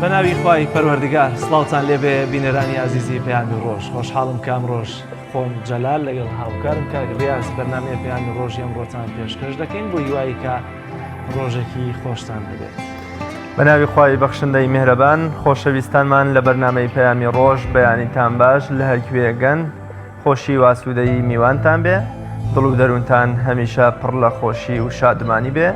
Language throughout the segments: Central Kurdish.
بەناوی خوای پەروەردگار سڵاوتان لێبێ بینەرانی عزیزی پەیامی ڕۆژ خۆشحاڵم کام ڕۆژ خۆم جەلال لەگەڵ هاوکارم کاگریاز بەرنامەیە پەیامی ڕۆژی ئەمڕۆتان پێشکەش دەکەین بۆ هیوایی کە ڕۆژێکی خۆشتان ببێت. بەناوی خوای بەخشندەی میهرەبان خۆشەویستانمان لە بەرنامەی پەیامی ڕۆژ بەیانیتان باش لە هەرکوێگەن خۆشی واسوودەی میوانتان بێ دڵ و دەروونتان هەمیشە پڕ لە خۆشی و شادمانی بێ.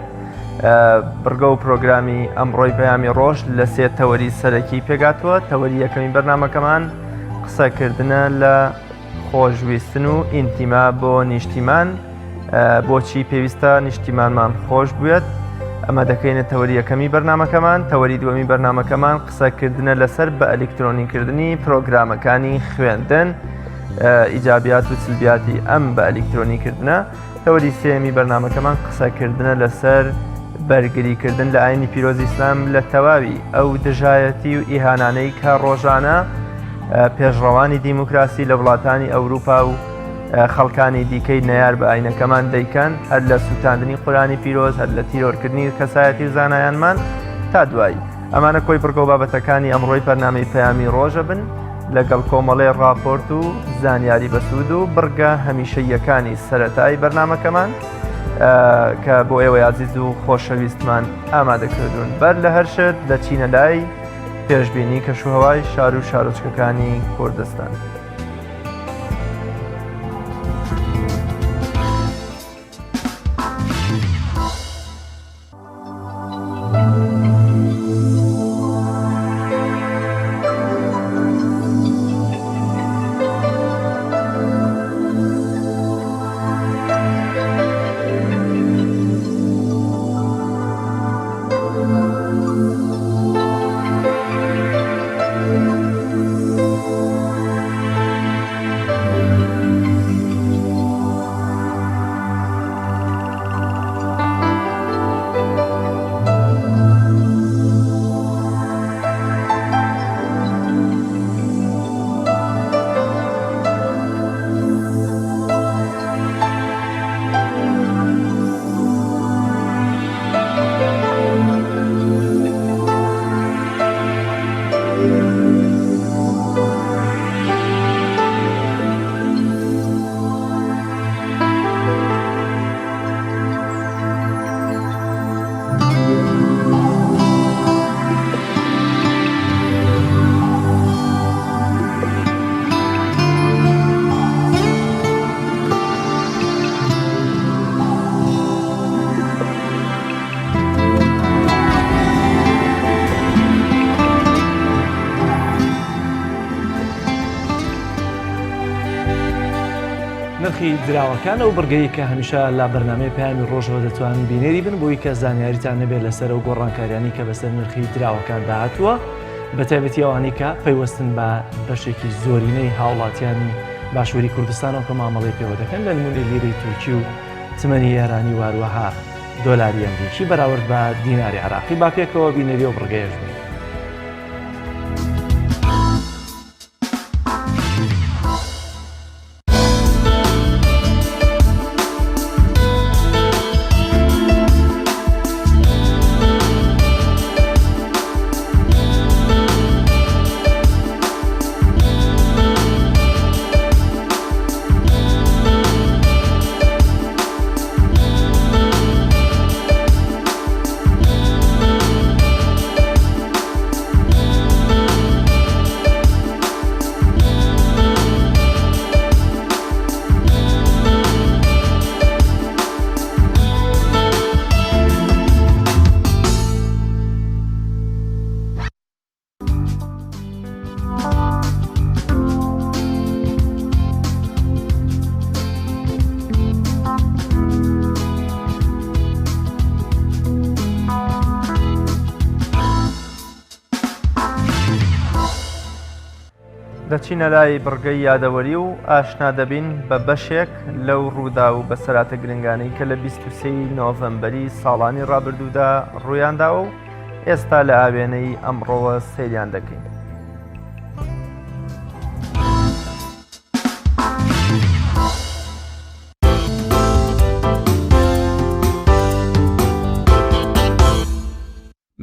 بڕگە و پرۆگرامی ئەمڕۆی پەیامی ڕۆژ لە سێ تەوەری سەرەکی پێگاتووە. تەوەری یەکەمی بەرنامەکەمان قسەکردنە لە خۆشویستن و ئینتیما بۆ نیشتیمان، بۆچی پێویستە نیشتیمانمان خۆش بوێت، ئەمە دەکەینە تەوەری یەکەمی بەرنامەکەمان. تەوەری دووەمی بەرنامەکەمان قسەکردنە لەسەر بە ئەلکترۆنیکردنی پرۆگرامەکانی خوێندن، ئیجابیات و سلبیاتی ئەم بە ئەلکترۆنیکردنە. تەوەری سێمی بەرنامەکەمان قسەکردنە لەسەر بەرگریکردن لە ئاینی پیرۆزی ئیسلام لە تەواوی ئەو دژایەتی و ئیهانانەی کە ڕۆژانە پێشڕەوانی دیموکراسی لە وڵاتانی ئەوروپا و خەڵکانی دیکەی نەیار بە ئاینەکەمان دەیکەن، هەر لە سوتاندنی قورانی پیرۆز، هەر لە تیرۆرکردنی کەسایەتی و زانایانمان تا دوایی. ئەمانە کۆی پڕگە و بابەتەکانی ئەمڕۆی بەرنامەی پەیامی ڕۆژە بن لەگەڵ کۆمەڵەی ڕاپۆرت و زانیاری بەسوود و بڕگە هەمیشەیەکانی سەرەتایی بەرنامەکەمان کە بۆ ئێوەی عزیز و خۆشەویستمان ئامادەکردوون. بەر لە هەر شت دەچینە لای پێشبینی کەشوهەوای شار و شارۆچکەکانی کوردستان. نرخی دراوەکان ئەو بڕگەی کە هەمیشە لە بەرنامەی پەیامی ڕۆژەوە دەتوانن بینێری بن بۆی کە زانیاریتان نەبێت لەسەر ئەو گۆڕانکاریانی کە بەسەر نرخی دراوەکان داهاتووە، بە تایبەتی ئەوانەی کە پەیوەستن بە بەشێکی زۆرینەی هاوڵاتیانی باشووری کوردستانەوە کە مامەڵەی پێوە دەکەن لە نمونەی لیرەی تورکی و تمەنی یارانی واروەها دۆلاری ئەمریکی بەراورد بە دیناری عراقی. با پێکەوە بینێری ئەو بڕگەیەش بین. دەچینە لای بڕگەی یادەوەری و ئاشنا دەبین بە بەشێک لەو ڕوودا و بەسەراتە گرنگانەی کە لە 23 نۆڤەمبەری ساڵانی ڕابردوودا ڕوویانداوە و ئێستا لە ئاوێنەی ئەمڕۆوە سەیریان دەکەین.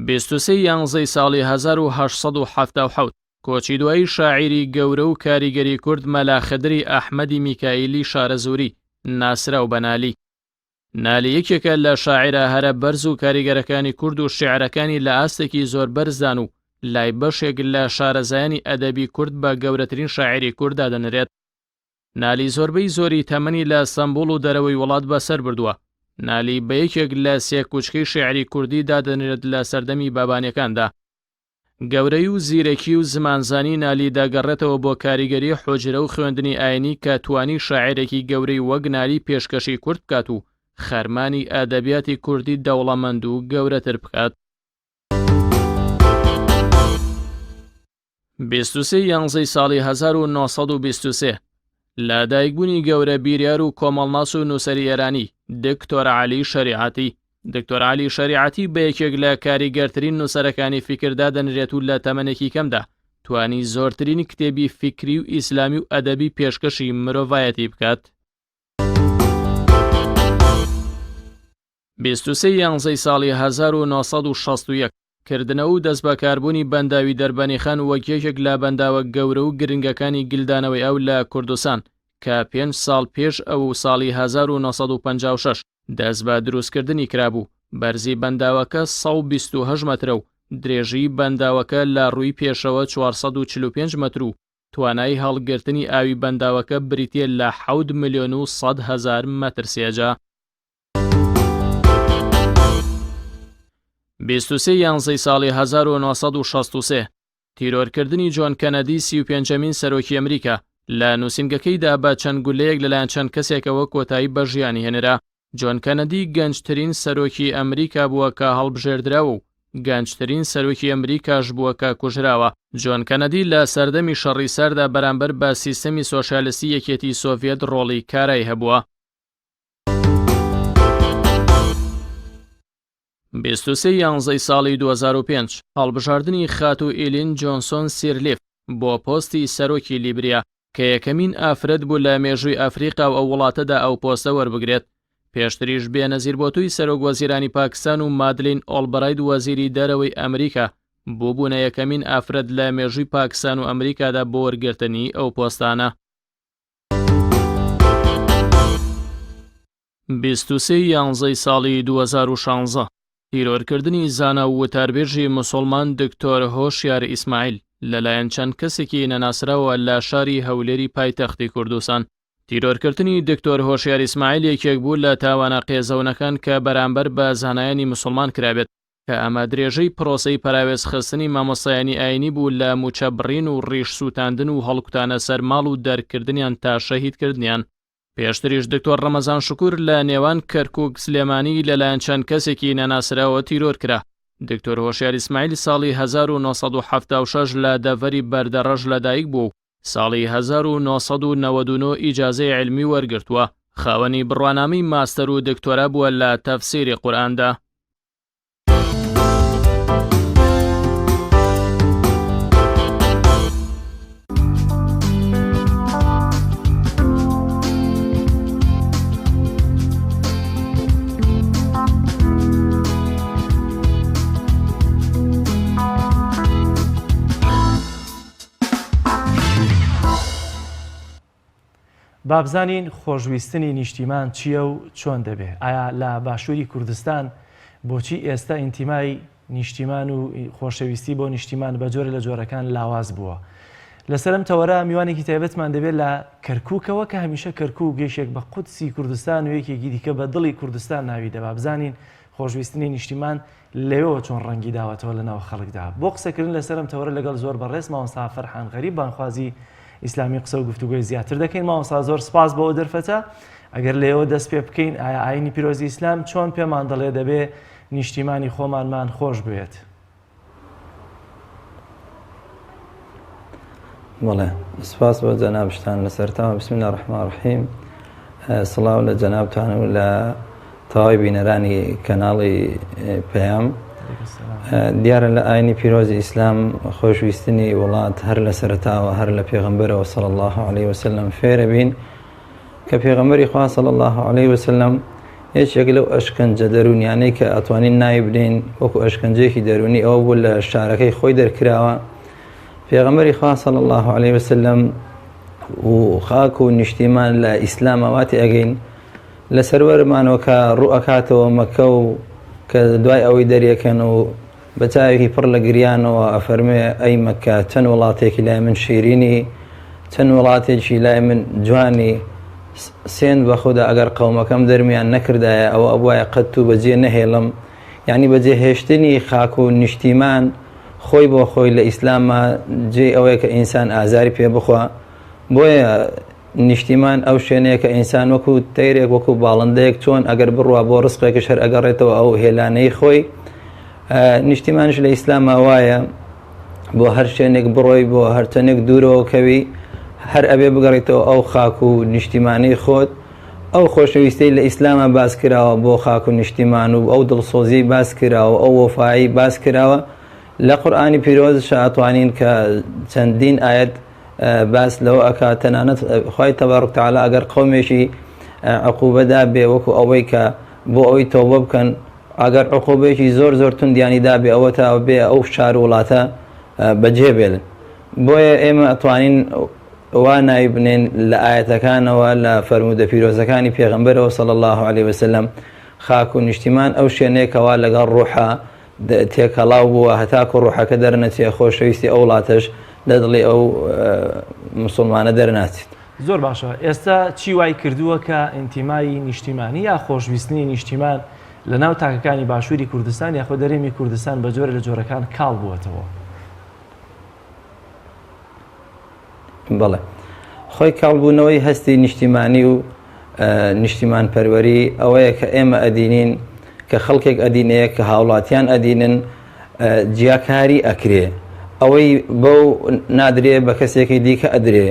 23 یانزەی ساڵی 1970 کۆچی دوایی شاعیری گەورە و کاریگەری کورد مەلا خدری ئەحمەدی میکائیلی شارەزووری ناسراو بە نالی. نالی یەکێکە لە شاعیرە هەرە بەرز و کاریگەرەکانی کورد و شیعرەکانی لە ئاستێکی زۆر بەرزدان و لای بەشێک لە شارەزایانی ئەدەبی کورد بە گەورەترین شاعیری کورددا دەنرێت. نالی زۆربەی زۆری تەمەنی لە سەمبوڵ و دەرەوەی وڵات بەسەر بردووە. نالی بە یەکێک لە سێ کوچکەی شیعری کوردی دادەنرێت لە سەردەمی بابانیەکاندا. گەورەی و زیرەکی و زمانزانی نالی داگەڕێتەوە بۆ کاریگەری حوجرە و خوێندنی ئاینی کە توانی شاعیرێکی گەورەی وەک نالی پێشکەشی کورد بکات و خەرمانی ئەدەبیاتی کوردی دەوڵەمەند و گەورەتر بکات. 23 یانزەی ساڵی 1923 لە دایکبوونی گەورە بیریار و کۆمەڵناس و نووسەری ئێرانی دکتۆر عەلی شەریعەتی. دکتۆر عەلی شەریعەتی بە یەکێک لە کاریگەرترین نووسەرەکانی فیکردا دەنرێت و لە تەمەنێکی کەمدا توانی زۆرترین کتێبی فیکری و ئیسلامی و ئەدەبی پێشکەشی مرۆڤایەتی بکات. 23 یانزەی ساڵی 1961 کردنەوە و دەست بەکاربوونی بەنداوی دەربەنیخان وەک یەکێک لە بەنداوە گەورە و گرنگەکانی گلدانەوەی ئەو لە کوردستان کە 5 ساڵ پێش ئەو ساڵی 1956 دەست بە دروستکردنی کرابوو. بەرزی بەنداوەکە 128 مەترە و درێژی بەنداوەکە لە ڕووی پێشەوە 445 مەتر و توانای هەڵگرتنی ئاوی بەنداوەکە بریتیە لە 7 ملیۆن و 100 هەزار مەتر سێجا. 23 یانزەی ساڵی 1963 تیرۆرکردنی جۆن کەنەدی 35مین سەرۆکی ئەمریکا لە نووسینگەکەیدا بە چەند گولەیەک لەلایەن چەند کەسێکەوە کۆتایی بە ژیانی هێنرا. جۆن کەنەدی گەنجترین سەرۆکی ئەمریکا بووە کە هەڵبژێردراوە و گەنجترین سەرۆکی ئەمریکاش بووە کە کوژراوە. جۆن کەنەدی لە سەردەمی شەڕی سەردا بەرامبەر بە سیستەمی سۆشیالیستی یەکێتی سۆڤیەت ڕۆڵی کارایی هەبووە. 23 یانزەی ساڵی 2005 هەڵبژاردننی خات و ئیلین جۆنسۆن سیرلیف بۆ پۆستی سەرۆکی لیبریا کە یەکەمین ئافرەت بوو لە مێژووی ئەفریقا و ئەو وڵاتەدا ئەو پۆستە وەربگرێت. پێشتریش بێنەزیر بۆ توی سەرۆک وەزیرانی پاکستان و مادلین ئۆڵبڕایت وەزیری دەرەوەی ئەمریکا بووبوونە یەکەمین ئافرەت لە مێژووی پاکستان و ئەمریکادا بۆ وەرگرتنی ئەو پۆستانە. 23 یانزەی ساڵی 2016 تیرۆرکردنی زانا و وتاربێژی موسڵمان دکتۆر هۆشیار ئیسماعیل لەلایەن چەند کەسێکی نەناسراوە لە شاری هەولێری پایتەختی کوردستان. تیرۆرکردنی دکتۆر هۆشیار ئیسماعیل یەکێک بوو لە تاوانە قێزەونەکان کە بەرامبەر بە زانایانی موسڵمان کرابێت کە ئەمە درێژەی پرۆسەی پەراوێزخستنی مامۆستایانی ئاینی بوو لە موچەبڕین و ڕیش سووتاندن و هەڵکوتانە سەرماڵ و دەرکردنیان تا شەهیدکردنیان. پێشتریش دکتۆر ڕەمەزان شکوور لە نێوان کەرکووک سلێمانی لەلایەن چەند کەسێکی نەناسراوە تیرۆر کرا. دکتۆر هۆشیار ئیسماعیل ساڵی 1976 لە دەڤەری بەردەڕەژ لەدایک بوو. ساڵی 1999 ئیجازەی علمی وەرگرتووە. خاوەنی بڕوانامی ماستەر و دکتۆرا بووە لە تەفسیری قورئاندا. بابزانین خۆشویستنی نیشتیمان چییە و چۆن دەبێت؟ ئایا لە باشووری کوردستان بۆچی ئێستا ئینتیمای نیشتیمان و خۆشەویستی بۆ نیشتیمان بە جۆرە لە جۆرەکان لاواز بووە؟ لەسەرم تەوەرە میوانێکی تایبەتمان دەبێت لە کەرکووکەوە کە هەمیشە کەرکووک گەیشێک بە قودسی کوردستان و یەکێکی دیکە بە دڵی کوردستان ناوی دەبا. بزانین خۆشویستنی نیشتیمان لەوێەوە چۆن ڕەنگی داوەتەوە لەناو خەڵکدا. بۆ قسەکردن لەسەرم تەوەرە لەگەڵ زۆر بەڕێز مامۆستا فەرحان غەریب بانخوازی ئیسلامی قسە و گفتوگۆی زیاتر دەکەین. مامۆستا زۆر سپاس بەوە دەرفەتە. ئەگەر لێەوە دەست پێ بکەین ئایا ئاینی پیرۆزی ئیسلام چۆن پێمان دەڵێ دەبێ نیشتیمانی خۆمانمان خۆش بێت؟ بەڵێ سپاس بۆ جەنابشتان لەسەرتاوە. بسم الله الرحمن الرحیم. سڵاو لە جەنابتان و لە تەواوی بینەرانی کەناڵی پەیام. دیارە لە ئاینی پیرۆزی ئیسلام خۆشویستنی وڵات هەر لە سەرتاوە هەر لە پێغەمبەرەوە صلی الله عليه وسلم فێرە بین کە پێغەمبەری خوا صلی الله عليه وسلم هیچێک لەو ئەشکەنجە دەرونیانەی کە ئەتوانین ناوی بدەین وەکو ئەشکەنجەیەکی دەرونی ئەوە بوو لە شارەکەی خۆی دەرکراوە. پێغەمبەری خوا صلی الله علیه وسلم و خاک و نیشتیمان لە ئیسلام ئەواتی ئەگەین لە سەروەرمانەوە کە ڕوو ئەکاتەوە مەکە و کە دوای ئەوەی دەریەکەن و بە چاوێکی پڕ لە گریانەوە ئەفەرمێ ئەی مەکە چەند وڵاتێکی لای من شیرینی، چەند وڵاتێکی لای من جوانی، سێن بە خوددا ئەگەر قەومەکەم دەرمیان نەکردایە ئەوە ئەبوایە قەت و بەجێ نەهێڵم. یعنی بەجێهێشتنی خاک و نیشتیمان خۆی بۆ خۆی لە ئیسلامە جێ ئەوەیە کە ئینسان ئازاری پێ بخوا. بۆیە نیشتیمان ئەو شوێنەیە کە ئینسان وەکو تەیرێک وەکو باڵندەیەک چۆن ئەگەر بڕوا بۆ ڕزقێکش هەر ئەگەڕێتەوە ئەو هێلانەی خۆی، نیشتیمانش لە ئیسلامە وایە بۆ هەر شوێنێک بڕۆی بۆ هەر چەندێک دوورەوە کەوی هەر ئەبێ بگەڕێتەوە ئەو خاک و نیشتیمانەی خۆت. ئەو خۆشەویستەی لە ئیسلامە باس کراوە بۆ خاک و نیشتیمان و ئەو دڵسۆزی باس کراوە، ئەو وەفایی باس کراوە لە قورئانی پیرۆزش ئەتوانین کە چەندین ئاەت باس لەوە ئەکا. تەنانەت خوای تەبارەک تەعالا ئەگەر قەومێکی عقوبەدا بێ وەکو ئەوەی کە بۆ ئەوەی تەوبە بکەن، ئەگەر عقوبەیەکی زۆر توندیانیدا بێ ئەوە تا بێ ئەو شار وڵاتە بەجێ بێن. بۆیە ئێمە ئەتوانین وا ناوی بنێن لە ئاەتەکانەوە لە فەرمودە پیرۆزەکانی پێغەمبەرەوە صلی الله علیه وسلم خاک و نیشتیمان ئەو شوێنەیەکەوە لەگەڵ ڕوحە تێکەڵاو بووە هەتاکو ڕوحەکە دەرنەچێ خۆشەویستی ئەو وڵاتەش لە دڵی ئەو مسلمانە دەرناچێت. زۆر باشە. ئێستا چی وای کردووە کە ئینتیمایی نیشتیمانی یا خۆشویستنی نیشتیمان لە ناو تاکەکانی باشووری کوردستان یاخۆ دەرێمی کوردستان بە جۆرە لە جۆرەکان کاڵ بووەتەوە؟ بەڵێ، خۆی کاڵبوونەوەی هەستی نیشتیمانی و نیشتیمان پەروەری ئەوەیە کە ئێمە ئەدینین کە خەڵکێک ئەدینەیە کە هاوڵاتیان ئەدینن جیاکاری ئەکرێ، ئەوەی بەو نادرێ بە کەسێکی دیکە ئەدرێ.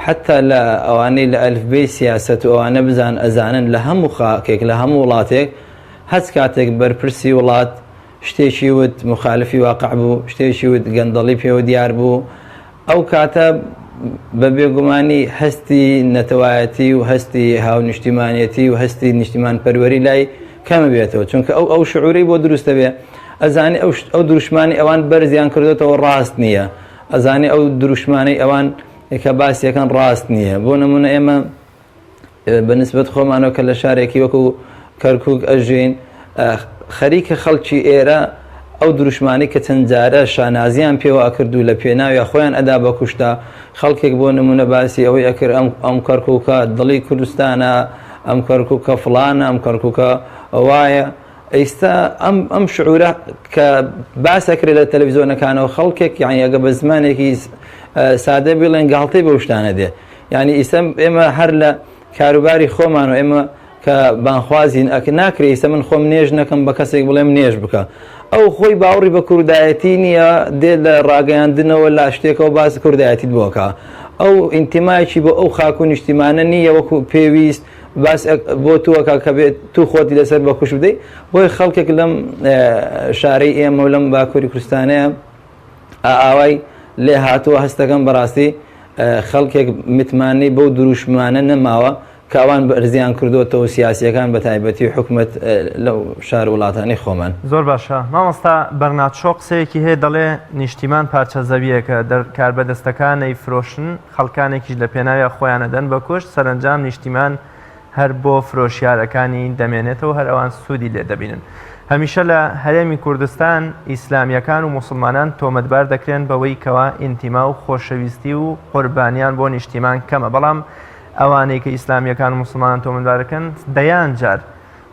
حتا لە ئەوانەی لە ئەلفبەی سیاسەت و ئەوانە بزان ئەزانن لە هەموو خاکێک لە هەموو وڵاتێک هەچ کاتێک بەرپرسی وڵات شتێکی وت مخالفی واقع بوو، شتێکی وت گەندەڵی پێوە دیار بوو، ئەو کاتە بە بێگومانی هەستی نەتەوایەتی و هەستی هاونیشتیمانیەتی و هەستی نیشتیمان پەروەری لای کەمە بێتەوە، چونکە ئەو شعوری بۆ دروستە بێ. ئەزانی ئەو دروشمانی ئەوان بەرزیان کردێتەوە ڕاست نییە، ئەزانی ئەو دروشمانەی ئەوان کە باسیەکان ڕاست نییە. بۆ نمونە ئێمە بەنسبەت خۆمانەوە کە لە شارێکی وەکو کەرکووک ئەژین خەریکە خەڵکی ئێرە ئەو دروشمانی کە چەند جارە شانازیان پێوە ئەکرد و لە پێناوی خۆیان ئەدا بە کوشتا، خەڵکێک بۆ نمونە باسی ئەوەی ئەکرد ئەم کەرکووکە دڵی کوردستانە، ئەم کەرکووکە فڵانە، ئەم کەرکووکە وایە. ئێستا ئەم شعورە کە باسەکرێت لە تەلەڤیزۆنەکانەوە خەڵکێک یعنی ئەگە بە زمانێکی سادە بڵێن گاڵتەی بە شتانە دێ. یعنی ئێستا ئێمە هەر لە کاروباری خۆمان و ئێمە کە بانخوازین ناکرێت ئێستا من خۆم نێژ نەکەم بە کەسێک بڵێم نێژ بکە، ئەو خۆی باوەڕی بە کوردایەتی نییە، دێت لە ڕاگەیاندنەوە لە شتێکەوە باس کوردایەتیت بۆکە. ئەو ئینتیمایکی بۆ ئەو خاک و نیشتیمانە نییە وەکو پێویست باس بۆ تووەکە کە بێت تو خۆتی لەسەر بەخوش بدەیت. بۆی خەڵکێک لەم شارەی ئێمە و لەم باکووری کوردستانەیە ئاوای لێ هاتووە هەستەکەم بەڕاستی خەڵکێک متمانی بەو دروشمانە نەماوە کاوان بەرزیان کردوەوە سیاسیەکان بە تایبەتی حکومت لەو شار وڵاتانی خۆمان. زۆر باشە. مامۆستا بەرناتشۆ قسەیەکی هەیە دەڵێ نیشتیمان پارچە زەویەکە کاربەدەستەکانی فرۆشن خەڵکانێکیش لە پێناوی خۆیانە دەن بە کوشت، سەرنجام نیشتیمان هەر بۆ فرۆشیارەکانی دەمێنێتەوە، هەر ئەوان سوودی لێ دەبینن. هەمیشە لە هەرێمی کوردستان ئیسلامیەکان و موسڵمانان تۆمەتبار دەکرێن بەوەی کەوا ئینتیما و خۆشەویستی و قوربانیان بۆ نیشتیمان کەمە، بەڵام ئەوانەی کە ئیسلامیەکان و موسڵمانان تۆمەتبارەکەن دەیان جار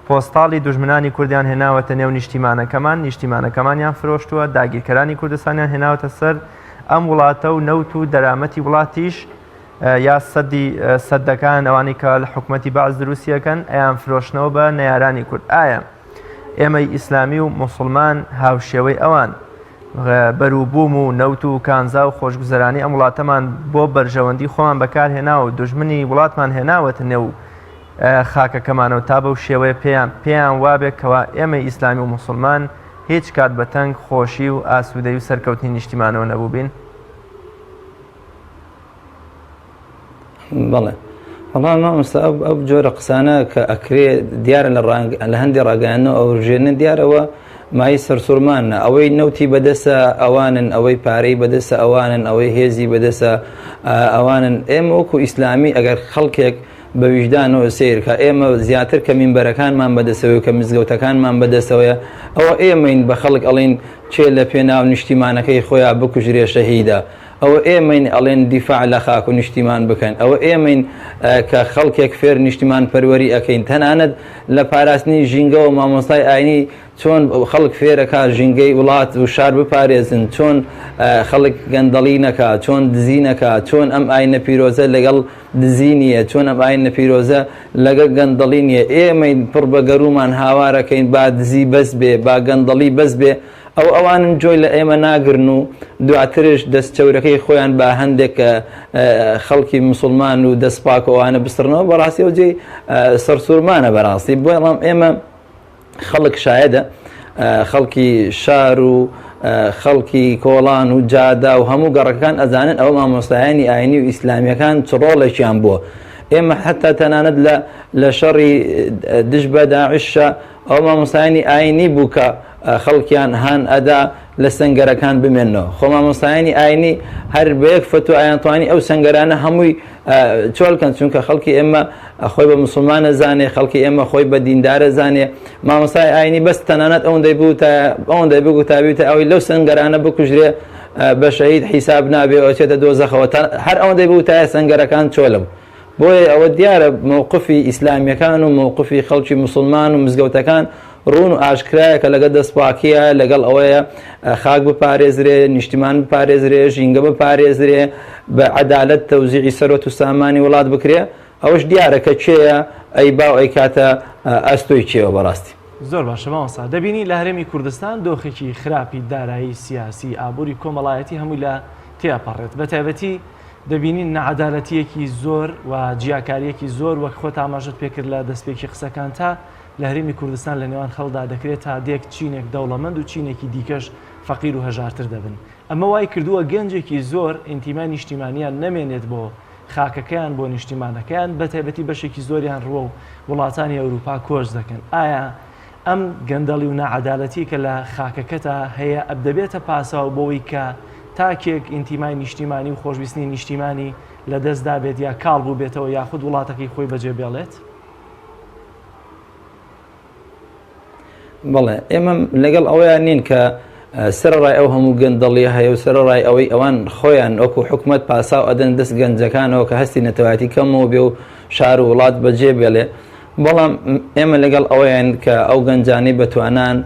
پۆستاڵی دوژمنانی کوردیان هێناوەتە نێو نیشتیمانەکەمانیان فرۆشتووە، داگیرکەرانی کوردستانیان هێناوەتە سەر ئەم وڵاتە و نەوت و دەرامەتی وڵاتیش یا سەدەکان ئەوانی کە لە حکومەتی بەعز دروستیەکەن ئەیان فرۆشنەوە بە نەیارانی کورد. ئایا ئێمەی ئیسلامی و موسڵمان هاوشێوەی ئەوان بەروبووم و نەوت و کانزا و خۆشگوزەرانی ئەم وڵاتەمان بۆ بەرژەوەندی خۆمان بەکارهێناوە و دوژمنی وڵاتمان هێناوەتە نێو خاکەکەمانەوە تا بەو شێوەیە پێیان وابێت کەوا ئێمەی ئیسلامی و موسڵمان هیچ کات بەتەنگ خۆشی و ئاسوودەی و سەرکەوتنی نیشتیمانەوە نەبوو بین؟ بەڵێ، والله مامۆستا ئەو جۆرە قسانە کە ئەکرێ دیارە لە هەندی ڕاگەیانەوە ئەو ژێنن دیارەوە مای سەرسوورمانە ئەوەی نەوتی بەدەسە ئەوانن ئەوەی پارەی بەدەسە ئەوانن ئەوەی هێزی بەدەسە ئەوانن ئێمە وەکو ئیسلامی ئەگەر خەڵکێک بە ویژدانەوە سیرکە ئێمە زیاتر کە مینبەرەکانمان بەدەسەوەی کە مزگەوتەکانمان بەدەسەوەیە ئەوە ئێمەین بە خەڵک ئەڵین چێ لە پێناو نیشتیمانەکەی خۆیان بکوژرێ شەهیدە ئەوە ئێمەین ئەڵێن دیفاع لە خاک و نیشتیمان بکەن ئەوە ئێمەین کە خەڵکێک فێر نیشتیمان پەروەری ئەەکەین تەنانەت لە پاراستنی ژینگە و مامۆستای ئاینی چۆن خەڵک فێرەکە ژینگەی وڵات و شار بپارێزن چۆن خەڵک گەندەڵی نەکە چۆن دزی نەکە چۆن ئەم ئاینە پیرۆزە لەگەڵ دزی نییە چۆن ئەم ئاینە پیرۆزە لەگەڵ گەندەڵی نییە ئێمەین پڕ بە گەرومان هاوارەکەین با دزی بەس بێ با گەندەڵی بەس بێ ئەوانن جۆی لە ئێمە ناگرن و دواترش دەستچەورەکەی خۆیان بە هەندێک خەڵکی مسلمان و دەستپاک ئەوانە بسترنەوە بەڕاستی ئەو جێی سەرسوورمانە بەڕاستی بۆڵام ئێمە خەڵک شایەدە خەڵکی شار و خەڵکی کۆڵان و جادا و هەموو گەڕەکان ئەزانن ئەوە مامۆستایانی ئاینی و ئیسلامیەکان چ ڕۆڵێکیان بووە ئێمە حتا تەنانەت لە شەڕی دژ بە داعشە ئەو مامۆستایانی ئاینی بوو کە خەڵکیان هان ئەدا لە سەنگەرەکان بمێنەوە خۆ مامۆستایانی ئاینی هەر بەیەک فتو ئایانتوانی ئەو سەنگەرانە هەمووی چۆڵکەن چونکە خەڵکی ئێمە خۆی بە مسلمانە زانێ خەڵکی ئێمە خۆی بە دیندارە زانێ مامۆستای ئاینی بەس تەنانەت ئەوەندەی بگو تابیتە ئەوی لەو سەنگەرانە بکوژرێ بە شەهید حیساب نابێ ئەو چێتە دۆزەخەوە هەر ئەوەندەی بوو تایە سەنگەرەکان چۆلم بۆیە ئەوە دیارە مووقفی ئیسلامیەکان و مووقفی خەڵکی مسلمان و مزگەوتەکان ڕوون و ئاشکرایە کە لەگە دەستپاکیە لەگەڵ ئەوەیە خاک بپارێزرێ نیشتیمان بپارێزرێ ژینگە بپارێزرێ بە عەدالەت تەوزیعی سەرۆت و سامانی وڵات بکرێ ئەوەش دیارە کە چێیە ئەی باو ئەی کاتە ئەستۆی چێوە بەڕاستی زۆر باشە مامۆستا دەبینی لە هەرێمی کوردستان دۆخێکی خراپی دارایی سیاسی ئابووری کۆمەڵایەتی هەمووی لە تێپەڕێت بە تایبەتی دەبینین نەعەدالەتیەکی زۆر و جیاکاریەکی زۆر وەک خۆت ئاماژت پێکرد لە دەستپێکی قسەکان تا لە هەرێمی کوردستان لە نێوان خەڵدا دەکرێت تا دێک چینێک دەوڵەمەند و چینێکی دیکەش فەقیر و هەژارتر دەبن ئەمە وای کردووە گەنجێکی زۆر ئینتیمای نیشتیمانیان نەمێنێت بۆ خاکەکەیان بۆ نیشتیمانەکەیان بە تایبەتی بەشێکی زۆریان ڕوە و وڵاتانی ئەوروپا کۆش دەکەن ئایا ئەم گەندەڵی و نەعەدالەتی کە لە خاکەکەتە هەیە دەبێتە پاساو بۆەوەی کە تاکێک ئینتیمای نیشتیمانی و خۆشویستنی نیشتیمانی لە دەستدا بێت یا کاڵ بوو بێتەوە یاخود وڵاتەکەی خۆی بەجێ بێڵێت بەڵێ ئێمە لەگەڵ ئەویان نین کە سەرڕای ئەو هەموو گەندەڵی هەیە و سەرڕای ئەوەی ئەوان خۆیان وەکو حکومەت پاساو ئەدەن دەست گەنجەکانەوە کە هەستی نەتەواتی کەمەوە بێ و شار و وڵات بەجێ بێڵێ بەڵام ئێمە لەگەڵ ئەویان کە ئەو گەنجانەی بەتوانان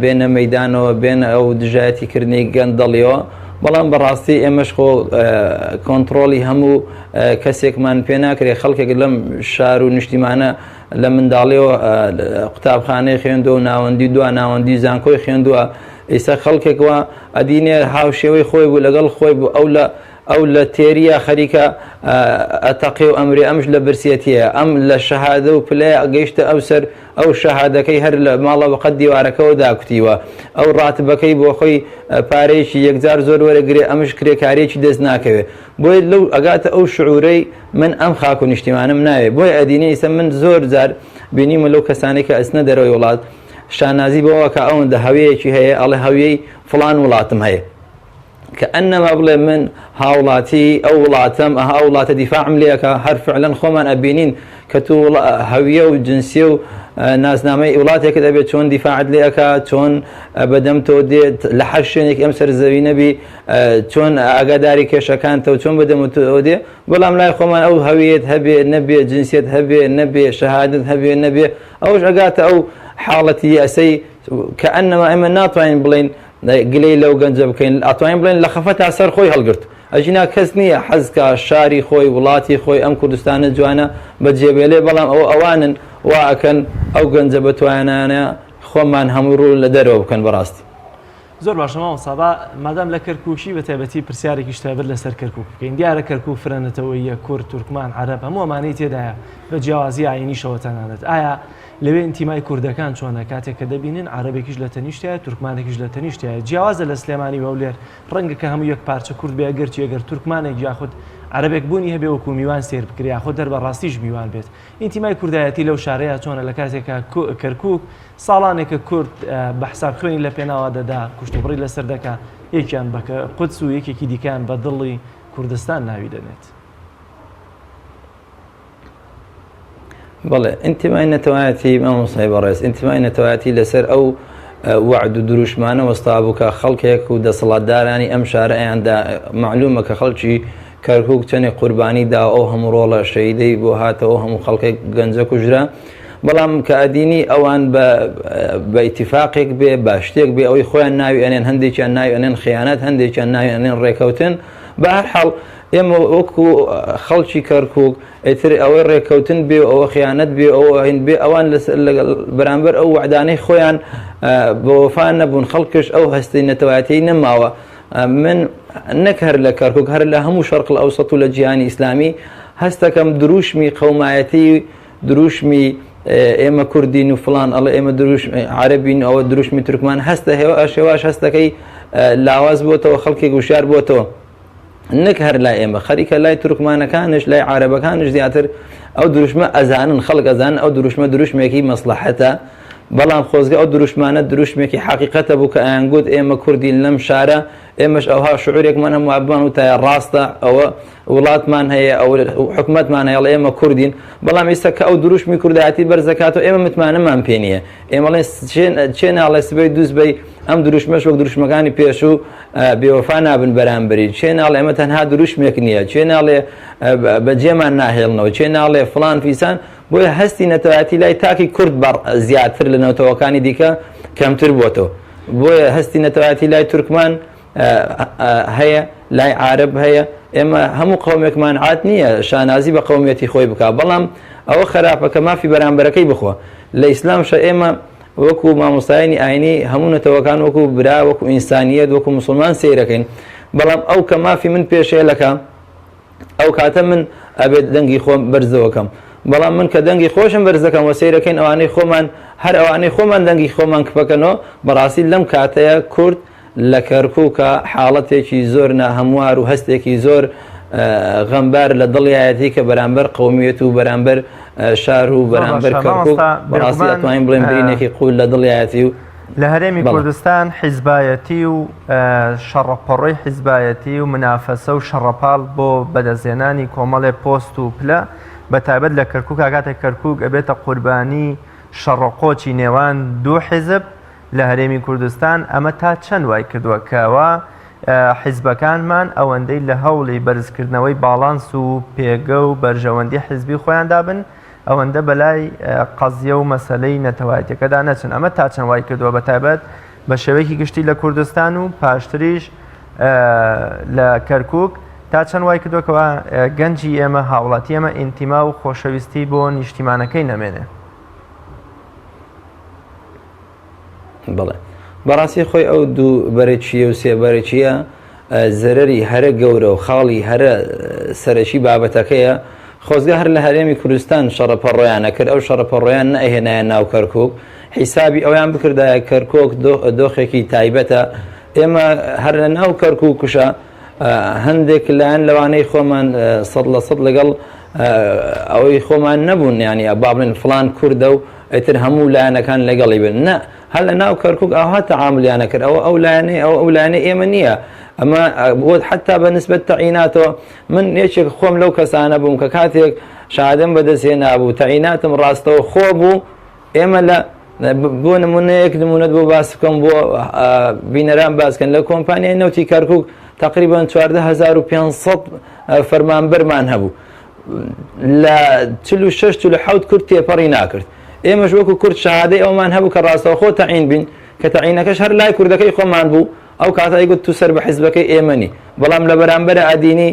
بێنە مەیدانەوە بێنە ئەو دژایەتیکردنی گەندەڵیەوە بەڵام بەڕاستی ئێمەش خۆ کۆنتترۆلی هەموو کەسێکمان پێ ناکرێت خەڵکێک لەم شار و نیشتیمانە لە منداڵیەوە قوتابخانەی خوێندووە و ناوەندی دووە ناوەندی زانکۆی خوێندووە ئێستا خەڵکێکەوە ئەدینێ هاوشێوەی خۆی بوو لەگەڵ خۆی بوو ئەو لە تێریە خەریکە ئەتەقی و ئەمری ئەمش لە برسێتیە ئەم لە شەهادە و پلەیە گەیشتە ئەو شەهادەکەی هەر لە ماڵە بەقەت دیوارەکەەوە داکوتیوە ئەو ڕاتبەکەی بۆ خۆی پارەیەکی یەکجار زۆر وەرەگرێ ئەمش کرێکارێکی دەست ناکەوێت بۆیە لەو ئەگاتە ئەو شعورەی من ئەم خاک و نیشتیمانم ناوێت بۆیە ئەدینە ئیسە من زۆر جار بینیمە لەو کەسانێک کە ئەسنە دەرەوەی وڵات شانازی بەوە کە ئەوەندە هەویەیەکی هەیە ئەڵێ هەویەی فڵان وڵاتم هەیە کە ئەنەما بڵێ من هاوڵاتی ئەو وڵاتم ئەها وڵاتە دیفاعم لێەکە هەر فعلەن خۆمان ئەبینین کە تو هەویە و جنسیە و ناسنامەی وڵاتێکە دەبێت چۆن دیفاعت لێەکە چۆن بەدەم تۆ دێت لە هەر شوێنێک ئەم سەرزەوی نەبی چۆن ئاگاداری کێشەکانتەوە چۆن بەدەم تۆ دێ بەڵام لای خۆمان ئەو هەویەت هەبێ نەبێ جنسیت هەبێ نەبێ شەهادت هەبێ نەبێ ئەوش ئەگاتە ئەو حاڵەتی ئەسەی کە ئەنەما ئێمە ناتوانین بڵین گلەی لەو گەنجە بکەین ئەتوانین بڵێن لە خەفەتا سەر خۆی هەڵگرت ئەژینا کەس نییە حەزکە شاری خۆی وڵاتی خۆی ئەم کوردستانە جوانە بەجێبێلێ بەڵام ئەوانن وا ئەکەن ئەو گەنجە بەتوانانە خۆمان هەموو ڕوو لە دەرەوە بکەن بەڕاستی زۆر باشەمەوە سادا مادام لە کەرکووکی بە تایبەتی پرسیارێکی شتابەت لەسەر کەرکووک بکەین دیارە کەرکوو فرەنەتەوە یە کورد تورکمان عەرەب هەموو ئەمانەی تێدایە بە جیاوازی ئاینیشەوە تەنانەت ئایا لەوێ ئینتیمای کوردەکان چۆنە کاتێک کە دەبینن عەرەبێکیش لە تەنیشتایە تورکمانێکیش لە تەنیشتایە جیاوازە لە سلێمانی بەولێر ڕەنگە کە هەموو یەک پارچە کورد بێ گەرچی ئەگەر تورکمانێک یاخود عربێک بوونی هەبێ وەکو میوان سێر بکریا خۆ دەربەڕاستیش میوان بێت ئینتیمای کوردایەتی لەو شارەیە چۆنە لە کاتێکە کەرکووک ساڵانێکە کورد بە حساب خوێنی لە پێناوە دەدا کوشتوبڕی لەسەر دەکا یەکیان بە قودس و یەکێکی دیکەیان بە دڵی کوردستان ناوی دەنێت. بەڵێ ئینتیمای نەتەوایەتی مامۆستای بەڕێز ئینتیمای نەتەوایەتی لەسەر ئەو وعد و دروشمانە وەستا بوو کە خەڵکێک و دەسەڵاتدارانی ئەم شارە ئەیاندا معلومە کە خەڵکی کەرکووک چەندێک قوربانی دا ئەو هەموو ڕۆڵە شەیدەی بۆ هاتەوە هەموو خەڵکێک گەنجە کوژرا بەڵام کە ئەدینی ئەوان بە ئیتیفاقێک بێ با شتێک بێ ئەوەی خۆیان ناوی ئەنێن هەندێکیان ناوی ئەنێن خیانەت هەندێکیان ناوی ئەنێن ڕێکەوتن بە هەر حاڵ ئێمە وەکو خەڵکی کەرکووک ئیتر ئەوەی ڕێکەوتن بێ ئەوە خیانەت بێ ئەوە هین بێ ئەوان بەرامبەر ئەو وعدانەی خۆیان بە وەفا نەبوون خەڵکش ئەو هەستەی نەتەوایەتی نەماوە من نەک هەر لە کەرکووک هەر لە هەموو شەرق الئەوسەط و لە جیهانی ئیسلامی هەستەکەم دروشمی قەومایەتی دروشمی ئێمە کوردین و فڵان ئەڵێ ئێمە عەرەبین ئەوە دروشمی تورکمان هەستە هێواش هەستەکەی لاواز بۆتەوە خەڵکی گوشار بۆتەوە نەک هەر لای ئێمە خەریکە لای تورکمانەکانش لای عەرەبەکانش زیاتر ئەو دروشمە ئەزانن خەڵک ئەزانن ئەو دروشمە دروشمێکی مەسلەحەتە بەڵام خۆزگە ئەو دروشمانە دروشمێکی حەقیقەتە بوو کە ئەیان گوت ئێمە کوردین لەم شارە ئێمەش ئەوها شعورێکمان هەموو عەبان وتایە ڕاستە ئەوە وڵاتمان هەیە ئەو حکومەتمان هەیە ئێمە کوردین بەڵام ئێستا کە ئەو دروشمی کوردایەتی بەرزەکاتەوە ئێمە متمانەمان پێ نییە ئێمەڵێ چێ ناڵێ سبەی دووسبەی ئەم دروشمەش وەک دروشمەکانی پێش و بێوەفا نابن بەرامبەری چێ ناڵێ ئێمە تەنها دروشمێک نییە چێ ناڵێ بەجێمان ناهێڵنەوە چێ ناڵێ فڵان فیسان بۆیە هەستی نەتەوایەتی لای تاکی کورد زیاتر لە نەوتەوەکانی دیکە کەمتر بووەتەوە بۆیە هەستی نەتەوایەتی لای تورکمان هەیە لای عارب هەیە ئێمە هەموو قەومێکمان عات نییە شانازی بە قەومیەتی خۆی بکە بەڵام ئەوە خراپەکە مافی بەرامبەرەکەی بخۆ لە ئیسلامشە ئێمە وەکو مامۆستایانی ئاینی هەموو نەتەوەکان وەکو برا وەکو ئینسانیەت وەکو مسلمان سیرەکەین بەڵام ئەو کە مافی من پێشێلەکە ئەو کاتە من ئەبێت دەنگی خۆم بەرزەوەکەم بەڵام من کە دەنگی خۆشم بەرزەکەم وە سیرەکەین ئەوانەی خۆمان هەر ئەوانەی خۆمان دەنگی خۆمان کپەکەنەوە بەڕاستی لەم کاتەیە کورد لە کەرکووکە حاڵەتێکی زۆر ناهەموار و هەستێکی زۆر غەمبار لە دڵیایەتی کە بەرامبەر قەومیەت و بەرامبەر شار و بەرامبەر کەرکووک بەڕاستی ئەتوانین بڵێن برینێکی قوول لە دڵیایەتی و لە هەرێمی کوردستان حیزبایەتی و شەڕەپەڕۆی حیزبایەتی و منافەسە و شەڕەپاڵ بۆ بەدەستێنانی کۆمەڵێ پۆست و پلە بەتایبەت لە کەرکووک کاتێک کەرکووک ئەبێتە قوربانی شەڕەقۆچی نێوان دوو حیزب لە هەرێمی کوردستان ئەمە تا چەند وای کردووە کەوە حیزبەکانمان ئەوەندەی لە هەوڵی بەرزکردنەوەی باڵانس و پێگە و بەرژەوەندی حیزبی خۆیان دابن ئەوەندە بەلای قەزیە و مەسەلەی نەتەوایەتیەکەدا نەچن ئەمە تا چەند وای کردووە بەتایبەت بە شێوەیەکی گشتی لە کوردستان و پاشتریش لە کەرکووک تا چەند وای کردووەکەوە گەنجی ئێمە هاوڵاتی ئێمە ئینتیما و خۆشەویستی بۆ نیشتیمانەکەی نەمێنێ بڵێ بەڕاستی خۆی ئەو دوو بەرەچیە و سێبەرەچیە زەرەری هەرە گەورە و خاڵی هەرە سەرەکی بابەتەکەیە خۆزگە هەر لە هەرێمی کوردستان شەڕەپەڕۆیانە کرد ئەو شەڕەپەڕۆیان نەئێهێنایە ناو کەرکووک حیسابی ئەویان بکردایە کەرکۆک دۆخێکی تایبەتە ئێمە هەر لە ناو کەرکووکشە هەندێک لایەن لەوانەی خۆمان 100% لەگەڵ ئەوەی خۆمان نەبوون ینی با بڵێن فڵان کوردە و ئیتر هەموو لایەنەکان لەگەڵی بن نە هەر لە ناو کەرکووک ئەوها تەعاملیانە کرد ئەو لایەنەی ئێمە نییە ئەمە بۆ حتا بە نسبەت تەعیناتەوە من یەکێک خۆم لەو کەسانە بووم کە کاتێک شادم بەدەستهێنا بوو تەعیناتم ڕاستەوە خۆ بوو ئێمە لە بۆ نمونەیەک نمونەت بۆ باس بکەم بۆ بینەران باسکەن لە کۆمپانیای نەوتی کەرکووک تقریبا 14500 فەرمانبەرمان هەبوو لە 46-47 کورد تێپەڕی ناکرد ئێمەش وەکو کورد شەهادەی ئەومان هەبوو کە ڕاستەوە خۆ تەعین بین کە تەعینەکەش هەر لای کوردەکەی خۆمان بوو ئەو کاتای گوت تو سەر بە حیزبەکەی ئێمەنی بەڵام لە بەرامبەرە ئەدینی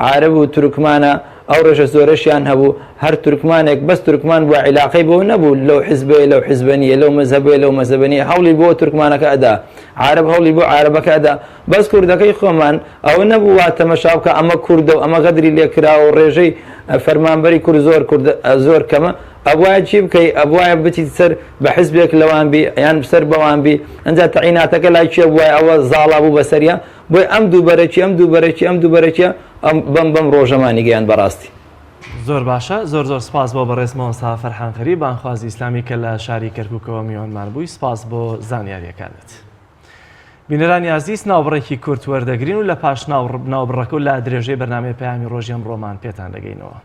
عارب و تورکمانە ئەو ڕێژە زۆرەشیان هەبوو هەر تورکمانێک بەس تورکمان بووە عیلاقەی بۆ نەبوو لەو حیزبەیە لەو حیزبەنیە لەو مەزهبەیە لەو مەزهبەنیە هەوڵی بۆ تورکمانەکە ئەدا عارب هەوڵی بۆ عاربەکە ئەدا بەس کوردەکەی خۆمان ئەوە نەبوو وا تەمەشا بکە ئەمە کوردە و ئەمە غەدری لێکراوە و ڕێژەی فەرمانبەری کورد زۆر کەمە ئەبوایە چی بکەی ئەبوایە بچیت سەر بە حیزبێک لەوان بی یان سەر بەوان بی ئەنجا تەعیناتەکە لای چێ بووایە ئەوە زاڵا بوو بەسەریە بۆی ئەم دووبەرەکی بەم ڕۆژەمانی گەیان بەڕاستی. زۆر باشە، زۆر سپاس بۆ بەڕێزمەوە سا فەرحانخەری بانخوازی ئیسلامی کە لە شاری کەرکووکەوە میوانمان بووی. سپاس بۆ زانیاریەکانت. بینەرانی عزیز، ناوبڕێکی کورت وەردەگرین و لە پاش ناوبڕەکە و لە درێژەی بەرنامەی پەیامی ڕۆژی ئەمڕۆمان پێتان دەگەینەوە.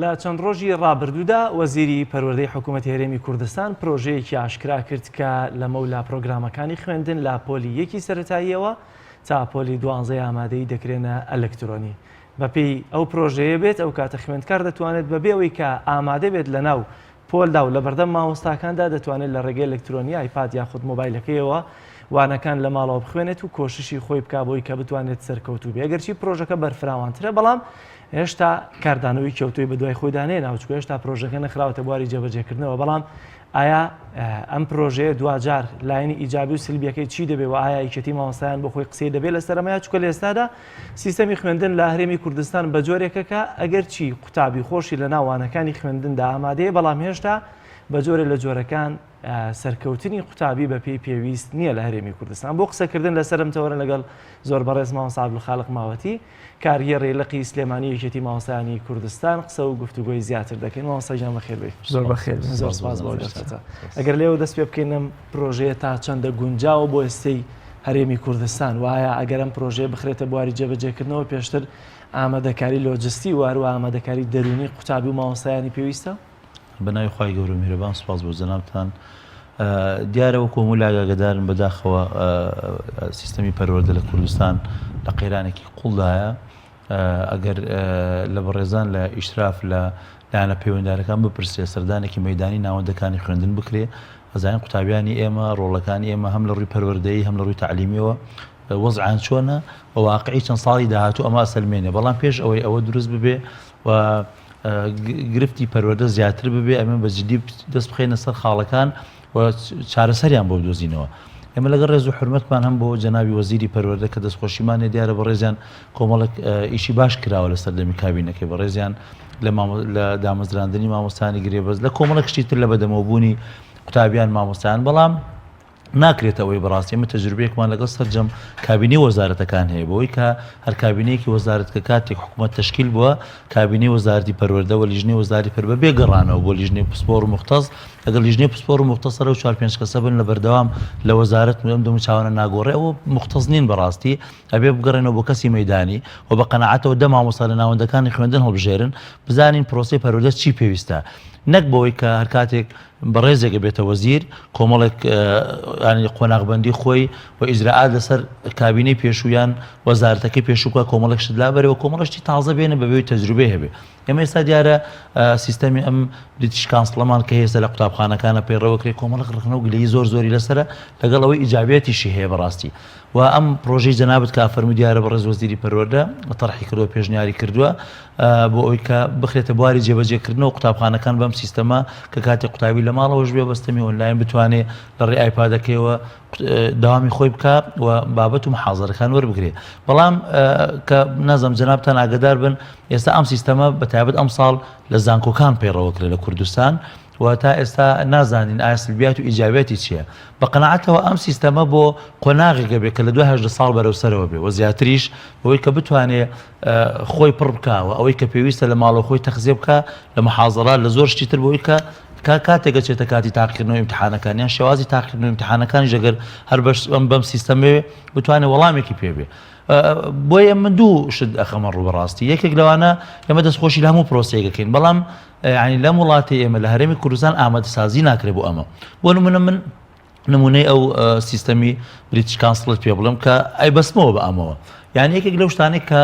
لە چەند ڕۆژی ڕابردوودا وەزیری پەروەردەی حکوومەتی هەرێمی کوردستان پرۆژەیەکی ئاشکرا کرد کە لە مەولا پرۆگرامەکانی خوێندن لە پۆلی 1 سەرەتاییەوە تا پۆلی 12 ئامادەی دەکرێنە ئەلکترۆنی. بەپێی ئەو پرۆژەیە بێت ئەو کاتە خوێندکار دەتوانێت بەبێەوەی کە ئامادە بێت لە ناو پۆلدا و لە بەردەم مامۆستاکاندا دەتوانێت لە ڕێگەی ئەلکترۆنی ئایپاد یاخود مۆبایلەکەیەوە وانەکان لە ماڵەوە بخوێنێت و کۆششی خۆی بکا بۆی کە بتوانێت سەرکەوتوو بێ. ئەگەرچی پرۆژەکە بەرفراوانترە بەڵام هێشتا کاردانەوەی کەوتوی بە دوای خۆیدانێ ناوچکە هێشتا پرۆژەکە نەخراوەتە بواری جێبەجێکردنەوە. بەڵام ئایا ئەم پرۆژەیە دوجار لایەنی ئیجابی و سلبیەکەی چی دەبێت و ئایا یەکێتی مامۆستایان بۆ خۆی قسەی دەبێت لە سەرەمایە، چونکە لە ئێستادا سیستەمی خوێندن لە هەرێمی کوردستان بە جۆرێکەکە ئەگەر چی قوتابی خۆشی لە ناوانەکانی خوێندندا ئامادەیە، بەڵام هێشتا بە جۆرە لە جۆرەکان سەرکەوتنی قوتابی بە پێی پێویست نییە لە هەرێمی کوردستان. بۆ قسەکردن لەسەرم تەوەرە لەگەڵ زۆر بەڕێز مامۆستا عەبدولخالق ماوەتی کارگێڕی لەقی سلێمانی یەکێتی مامۆستایانی کوردستان قسە و گفتوگۆی زیاتر دەکەین. مامۆستا گیان بەخێر بێت. زۆر بەخێر، زۆر سپاس بۆ دەستتە. ئەگەر لێوە دەست پێ بکەینم پرۆژەیە تا چەندە گونجاوە بۆ ئێستەی هەرێمی کوردستان، وایە ئەگەر ئەم پرۆژەیە بخرێتە بواری جێبەجێکردنەوە پێشتر ئامادەکاری لۆجستی و هەروە ئامادەکاری دەرونی قوتابی و مامۆستایانی پێویستە؟ بەناوی خوای گەورە میهرەبان سپاس بۆ جەنابتان. دیارەوە کۆمەڵ ئاگادارن بەداخەوە سیستەمی پەروەردە لە کوردستان لە قەیرانێکی قوڵدایە. ئەگەر لە بەڕێزان لە ئیشراف لە لایەنە پەیوەنددارەکان بپرسێ سەردانێکی مەیدانی ناوەندەکانی خوێندن بکرێ، ئەزانین قوتابیانی ئێمە ڕۆڵەکانی ئێمە هەم لە ڕووی پەروەردەیی هەم لە ڕووی تعلیمیەوە وەزعان چۆنە و واقعی چەند ساڵی داهاتوو ئەمە ئەسەلمێنێ. بەڵام پێش ئەوەی ئەوە دروست ببێ و گرفتی پەروەردە زیاتر ببێ، ئەمە بەجددی دەست بخێنە سەر خاڵەکان و چارەسەریان بۆ بدۆزینەوە. ئێمە لەگەڵ ڕێز و حرمەتمان هەم بۆ جەنابی وەزیری پەروەردە کە دەستخۆشیمانێ دیارە بەڕێزیان کۆمەڵک ئیشی باش کراوە لە سەردەمی کابینەکەی، بەڕێزیان لە دامەزراندنی مامۆستانی گرێبەز لە کۆمەڵک شتی تر لە بەدەمەوەبوونی قوتابیان مامۆستایان. بەڵام ناکرێتە ئەوەی بەڕاستی ئێمە تەجروبەیەکمان لەگەڵ سەرجەم کابینەی وەزارەتەکان هەیە، بۆی کە هەر کابینەیەکی وەزارەت کە کاتێک حکوومەت تەشکیل بووە کابینەی وەزارەتی پەروەردە و لیژنەی وەزاری پەروەردە بێگەڕانەوە بۆ لیژنەی پسپۆڕ و مختص. ئەگەر لیژنەی پسپۆڕ و مختصەرە و 4-5 کەسە بن لە بەردەوام لە وەزارەت ئەم دوو چاوانە ناگۆڕێ، ئەوە مختص نین بەڕاستی، ئەبێ بگەڕێنەوە بۆ کەسی مەیدانی و بە قەناعەتەوە دە مامۆستا لە ناوەندەکانی خوێندن هەڵبژێرن بزانین پرۆسەی پەروەردە چی پێویستە، نەک بەوەی کە هەر کاتێک بەڕێزێکە بێتە وەزیر کۆمەڵێک قۆناغبەندی خۆی و ئیجراعات لەسەر کابینەی پێشوویان وەزارەتەکەی پێشووکە کۆمەڵێک شت لابەرەوە کۆمەڵشتی تازە بێنە بەبێی تەجروبەی هەبێ. ئێمە ئێستا دیارە سیستەمی ئەم بریتیش کانسڵەمان کە هێستا لە قوتابخانەکانە پەیڕەوەکرێ کۆمەڵک ڕخنە و گلەیی زۆری لەسەرە لەگەڵ ئەوەی ئیجابێتیشی هەیە بەڕاستی. و ئەم پرۆژەی جەنابەت کە فەرمووی دیارە بەڕێز وەزیری پەروەردە تەرحی کردووە پێشنیاری کردووە بۆ ئەوەی کە بخرێتە بواری جێبەجێکردنەوە قوتابخانەکان بەم سیستەمە کە کاتێک قوتابی لە ماڵەوەش بێ بەستەمی ئۆنلاین بتوانێت لە ڕێی ئایپادەکەیەوە داوامی خۆی بکە و بابەت و محاضەرەکان وەربگرێ. بەڵام کە نازەم جەنابتان ئاگادار بن ئێستا ئەم سیستەمە بەتایبەت ئەم ساڵ لە زانکۆکان پەیڕەوەکرێ لە کوردستان و تا ئێستا نازانین ئایا سلبیات و ئیجابێتی چییە. بە قەناعەتەوە ئەم سیستەمە بۆ قۆناغێکە بێت کە لە 2 ساڵ بەرەوسەرەوە بێ و زیاتریش بەوەی کە بتوانێت خۆی پڕ بکاوە ئەوەی کە پێویستە لە ماڵەوە خۆی تەخزیە بکە لە محاضەرات لە زۆر شتی تر بۆی کە کاتێکە چێتە کاتی تاقیکردنەوەی ئیمتیحانەکانیان شێوازی تاقیکردنەوەی ئیمتیحانەکانی ژەگەر هەر بەم سیستەمێ بتوانێت وەڵامێکی پێبێ. بۆیە من دوو شت ئەخەمە ڕوو بەڕاستی، یەکێک لەوانە ئێمە دەستخۆشی لە هەموو پرۆسەیەکەکەین، بەڵام ینی لەم وڵاتی ئێمە لە هەرێمی کوردستان ئامادەسازی ناکرێت بۆ ئەمە. بۆ نمونە من نمونەی ئەو سیستەمی بریتیش کانسڵت پێ بڵم کە ئەیبەسمەوە بە ئەمەوە. یعنی یەکێک لەو شتانێک کە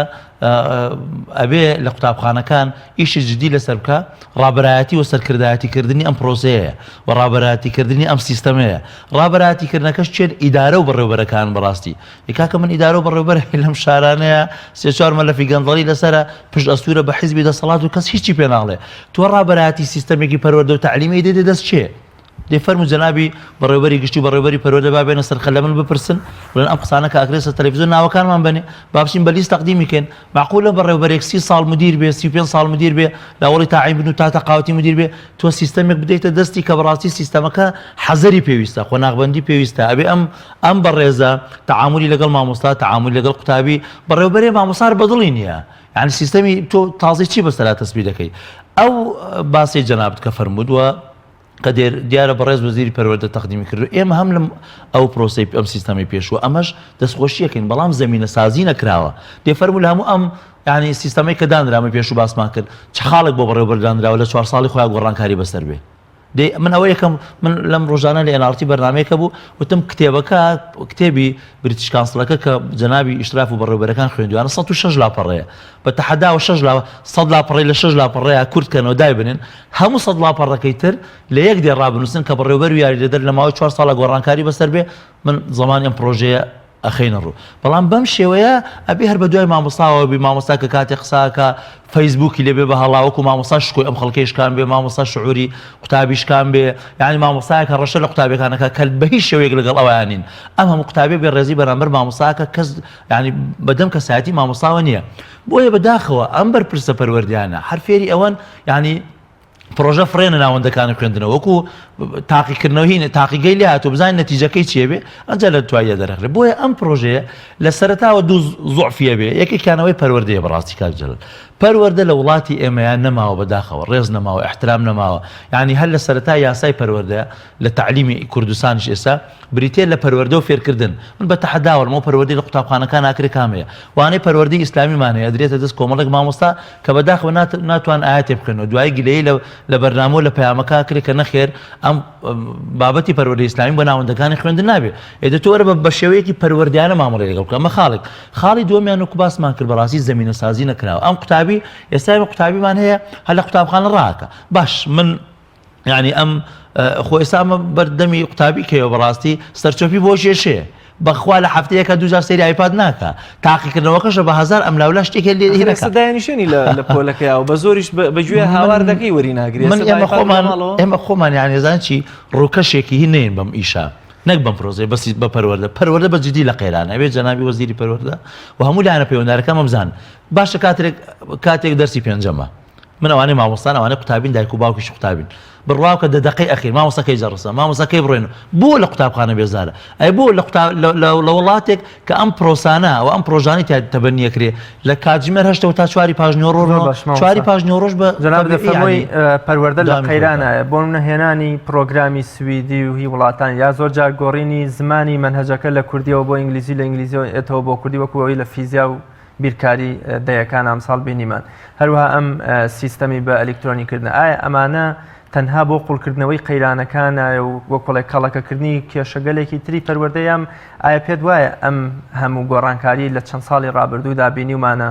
ئەبێ لە قوتابخانەکان ئیشی جدی لەسەر بکە ڕابەرایەتی و سەرکردایەتیکردنی ئەم پرۆسەیە و ڕابەرایەتیکردنی ئەم سیستەمەیە. ڕابەرایەتیکردنەکەش چێت ئیدارە و بەڕێوەبەرەکان بەڕاستی کاکە من ئیدارە و بەڕێوەبەر لەم شارانەیە 3-4 مەلەفی گەندەڵی لەسەرە پشت ئەستورە بە حیزبی دەسەڵات و کەس هیچی پێ ناڵێ. تۆ ڕابەرایەتی سیستەمێکی پەروەردە و تعلیمی دێ دەست چێ؟ دەیفەرمو جەنابی بەڕێوەبەری گشتی و بەڕێوەبەری پەروەردە با بێنە سەرخەل لە من بپرسن بڵێن ئەم قسانە کە ئاکرێتە تەلەڤیزیۆن ناوەکانمان بنێ با بچین بە لیست تەقدیمی کەین معقولە بەڕێوەبەرێک 30 ساڵ مدیر بێ 35 ساڵ مدیر بێ لاوەڵی تاعین بن و تا تەقاوەتی مدیر بێ تۆ سیستەمێک بدەیتە دەستی کە بەڕاستی سیستەمەکە حەزەری پێویستە خۆناغبەندی پێویستە ئەبێ ئەم بەڕێزە تەعاملی لەگەڵ مامۆستا تەعاملی لەگەڵ قوتابی بەڕێوەبەرێ مامۆستار بەدڵی نییە یعنی سیستەمی تۆ تازەی چی بەسەرا تەسبیح دەکەی ئەو باسی جەنابەت کە فەرموودوە کە دیارە بەڕێز وەزیری پەروەردە تەقدیمی کردو ئێمە هەم لەم ئەو پرۆسەی ئەم سیستەمی پێشوە ئەمەش دەستخۆشیەکەین بەڵام زەمینە سازی نەکراوە دێفەرموو لە هەموو ئەم یعنی سیستەمەی کە دانراوە پێش و باسمان کرد چ خاڵێک بۆ بەڕێوەبەر دانراوە لە 4 ساڵی خۆیان گۆڕانکاری بەسەر بێ من ئەوە یەکەم من لەم ڕۆژانە لە NRT بەرنامەیەکە بوو وتم کتێبی بریتیش کانسڵەکە کە جەنابی ئیشراف و بەڕێوەبەرەکان خوێندووانە 106 لاپەڕەیە بە تەحەدا و 100 لاپەڕەی لە 6 لاپەڕەیە کورتکەنەوە دای بنێن هەموو 100 لاپەڕەکەی تر لە یەک دێ ڕابنووسن کە بەڕێوەبەر و یاریدەدەر لە ماوەی 4 ساڵە گۆڕانکاری بەسەر بێ من زەمانی ئەم پرۆژەیە ئەخەینە ڕوو بەڵام بەم شێوەیە ئەبێ هەر بە دوای مامۆستاوە بێ مامۆستا کە کاتێک قساکە فەیسبووکی لێبێ بە هەڵاوەکو مامۆستا شکۆی ئەم خەڵکەیشکان بێ مامۆستا شعوری قوتابیشکان بێ یعنی مامۆستایەکە ڕەشە لە قوتابەکانەکە کە بە هیچ شێوەیەک لەگەڵ ئەویانین ئەم هەموو قوتابێ بێ ڕێزی بەرامبەر مامۆستاکە کەس ینی بەدەم کەسایەتی مامۆستاوە نییە بۆیە بەداخەوە ئەم بەرپرسە پەروەردیانە هەر فێری ئەوەن ینی پرۆژە فرێنە ناوەندەکانی خوێندنەوە وەکو تاقیکردنەوەی تاقیگەی لێ هاتوو بزانین نەتیجەکەی چێ بێ ئەنجا لە توایە دەرەخرێت بۆیە ئەم پرۆژەیە لە سەرەتاوە دوو زوعفیە بێ یەکێکیانەوەی پەروەردەیە بەڕاستی کاک جەلەل پەروەردە لە وڵاتی ئێمەیان نەماوە بەداخەوە ڕێز نەماوە احترام نەماوە یعنی هەر لە سەرەتا یاسای پەروەردە لە تعلیمی کوردستانیش ئێستا بریتێ لە پەروەردە و فێرکردن من بە تەحەداوە لەمەوە پەروەردەی لە قوتابخانەکان ناکرێ کامەیە وانەی پەروەردەی ئیسلامیمان هەیە دەرێتە دەست کۆمەڵێک مامۆستا کە بەداخەوە ناتوان ئاەتێ بکەنەوە دوای گلەیی لە بەرنامە لە پەیامەکە کرێ کە نەخێر ئەم بابەتی پەروەردەی ئیسلامی بە ناوەندەکانی خوێندن نابێت ئێدە تۆ وەرە بە شێوەیەکی پەروەردیانە مامەڵێ لەگەڵ بکە ئەمە خاڵی دووەمیان وەکو باسمان کرد بەڕاستی زەمینە سازی نەکراوە ئەم قوتابی ئێستا قوتابیمان هەیە هەر لە قوتابخانە ڕاکە باش من یعنی ئەم خۆ ئێستا ئەمە بەردەمی قوتابی کەوە بەڕاستی سەرچۆپی بۆ کێشەیە بەخوا لە هەفتەیەکە دوجار سەیری ئایپاد ناکە تاقیکردنەوەکەشە بە هەزار ئەم لاولا شتێکی لێ سەدایانیشێنی لە پۆلەکەیەوە بە زۆریش بەگوێ هاوار دەکەی وەری ناگرێت من ئێمە خۆمان یانێزان چی ڕووکەشێکی هی نین بەم ئیشە نەک بەم پرۆزەی بەسی بە پەروەردە بە جدی لە قەیرانە ئەبێ جەنابی وەزیری پەروەردە و هەموو لایەنە پەیوەنددارەکە مەبزان باشە کاتێک دەرسی پێنجەمە من ئەوانەی مامۆستان ئەوانەی قوتابین دایک و باوکیش قوتابین بڕواکە دەقەی ئەخیر مامۆستاکەی جەڕسە مامۆستاکەی بڕێن بۆ لە قوتابخانە بێزارە ئەی بۆ لە وڵاتێک کە ئەم پرۆسانە ئەو ئەم پرۆژانی تەبەنیەکرێ لە کاتژمێر هەشتەوە تا 4 پاژنی ڕۆژ بە جەناب دەفەرمووی پەروەردە لە قەیرانایە بۆ نهێنانی پرۆگرامی سویدی و هی وڵاتان یا زۆر جار گۆڕینی زمانی منهەجەکە لە کوردیەوە بۆ ئینگلیزی لە ئینگلیزیەوە ئێتەوە بۆ کوردی وەکوەوەی لە فیزیا و بیرکاری دەیەکان ئەمساڵ بینیمان هەروەها ئەم سیستەمی بە ئەلکترۆنیکردن ئایا ئەمانە تەنها بۆ قوڵکردنەوەی قەیرانەکانە وە کۆڵێک کەڵەکەکردنی کێشەگەلێکی تری پەروەردەیەم ئایا پێت وایە ئەم هەموو گۆڕانکاری لە چەند ساڵی ڕابردوودا بینیومانە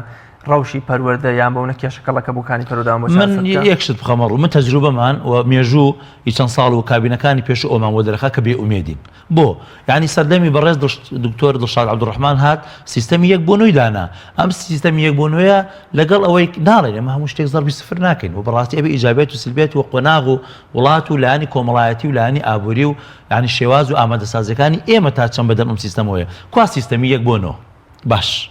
ڕەوشی پەروەردە یان بەونە کێشەکەڵەکە بۆکانی پەرۆدام من یەکشت بخەمەڕوو من تەجروبەمان و مێژوو چەند ساڵ و کابینەکانی پێش ئەومان بۆ دەرەخە کە بێ ئومێدین بۆ یعنی سەردەمی بەڕێز دکتۆر دڵشاد عەبدوڕەحمان هات سیستەمی یەک بۆ نوێی دانا ئەم سیستەمی یەک بۆ نوێیە لەگەڵ ئەوەی ناڵێن ئەمە هەموو شتێک زەربی سفر ناکەین و بەڕاستی ئەبێ ئیجابێت و سلبێت و قۆناغ و وڵات و لایانی کۆمەڵایەتی و لایانی ئابووری و یعنی شێواز و ئامادەسازیەکانی ئێمە تا چەند بەدەم ئەم سیستەمەوەیە کوا سیستەمی یەک بۆ نۆ باش